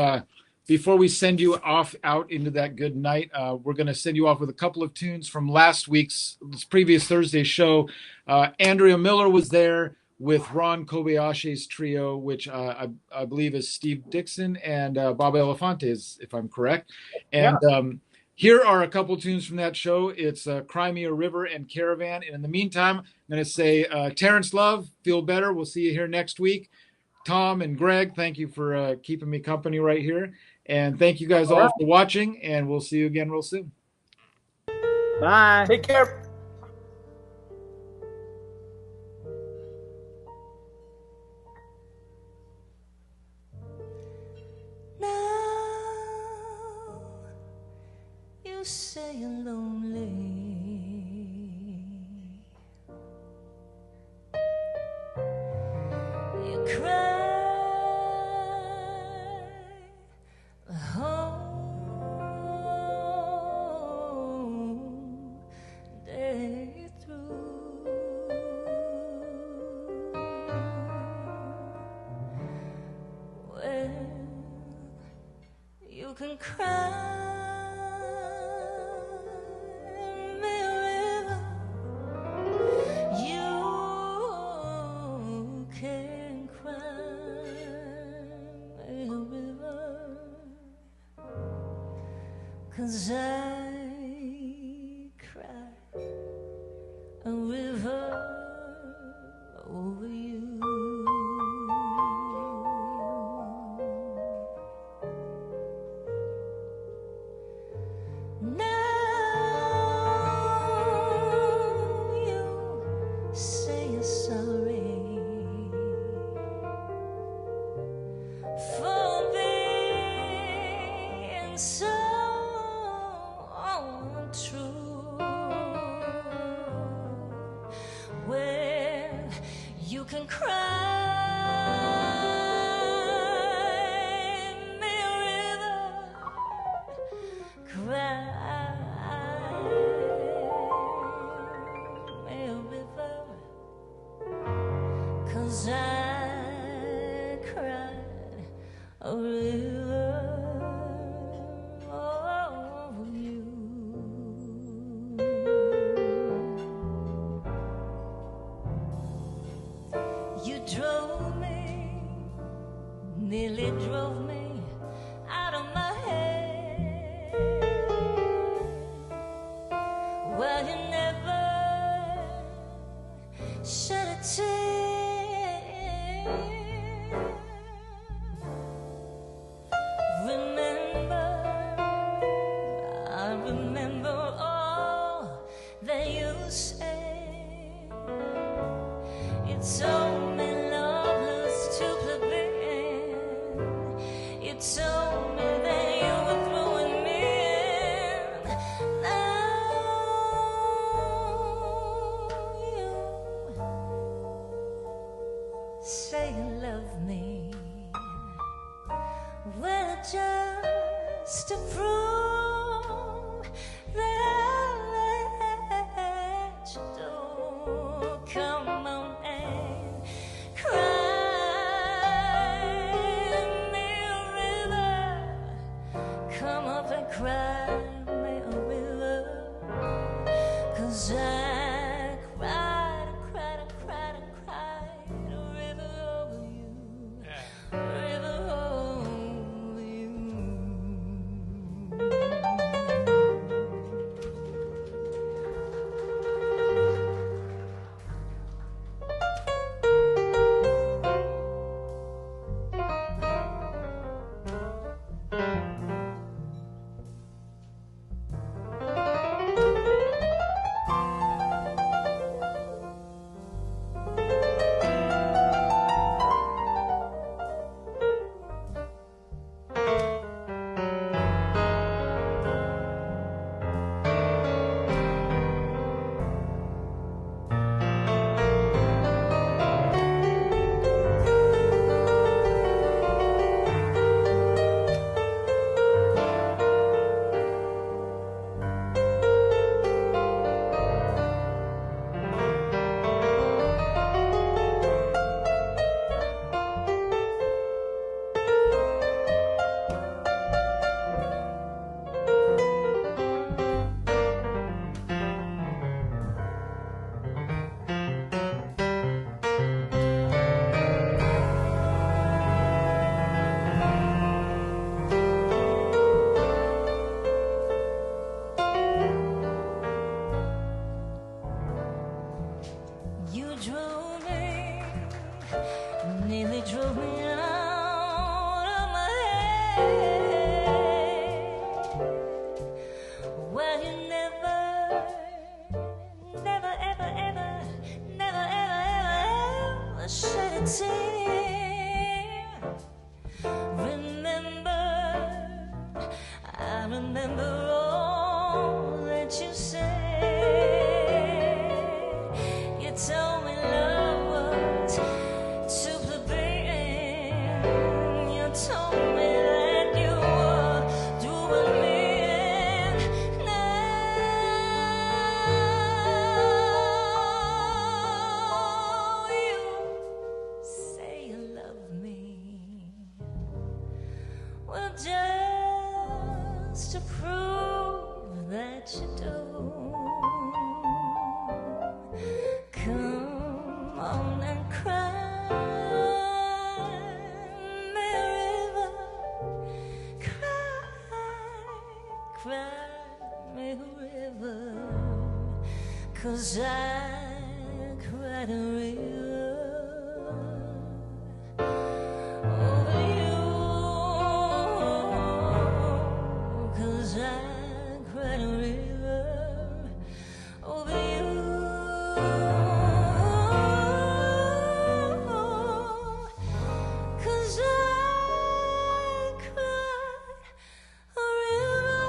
send you off out into that good night, we're going to send you off with a couple of tunes from last week's previous Thursday show. Andrea Miller was there with Ron Kobayashi's trio, which I believe is Steve Dixon and Bob Elefantes, if I'm correct. And here are a couple tunes from that show. It's Cry Me a River and Caravan. And in the meantime, I'm going to say, Terrence Love, feel better. We'll see you here next week. Tom and Greg, thank you for keeping me company right here. And thank you guys all for watching, and we'll see you again real soon. Bye. Take care. You say you're lonely. You cry the whole day through. Well, you can cry. Cause I cry a river over you. Now you say you're sorry for being so true. Well, you can cry me a river, cry me a river, 'cause I cried a river. just to prove that you do. Come on and cry me a river. Come up and cry me a river. 'Cause I cried and cried and cried and cried a river over you. River over you. You drove me, nearly drove me out of my head. Well, you never, never, ever, ever, never, ever, ever shed a tear. Remember, I remember all that you said. You told me love was to plebeian. You told me that you were doing me, and now you say you love me. Well, just to prove that you do. Come on and cry me a river. Cry me a river. 'Cause I cried a river over you. 'Cause I cried a river over you. 'Cause I cried a river.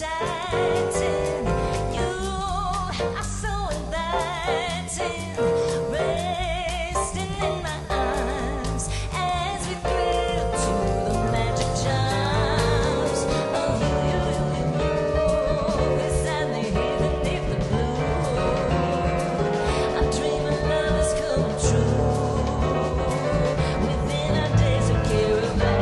exciting. You are so inviting, resting in my arms as we thrill to the magic charms of you. Beside me here beneath the blue, I'm dreaming love is coming true. Within our days of caravan.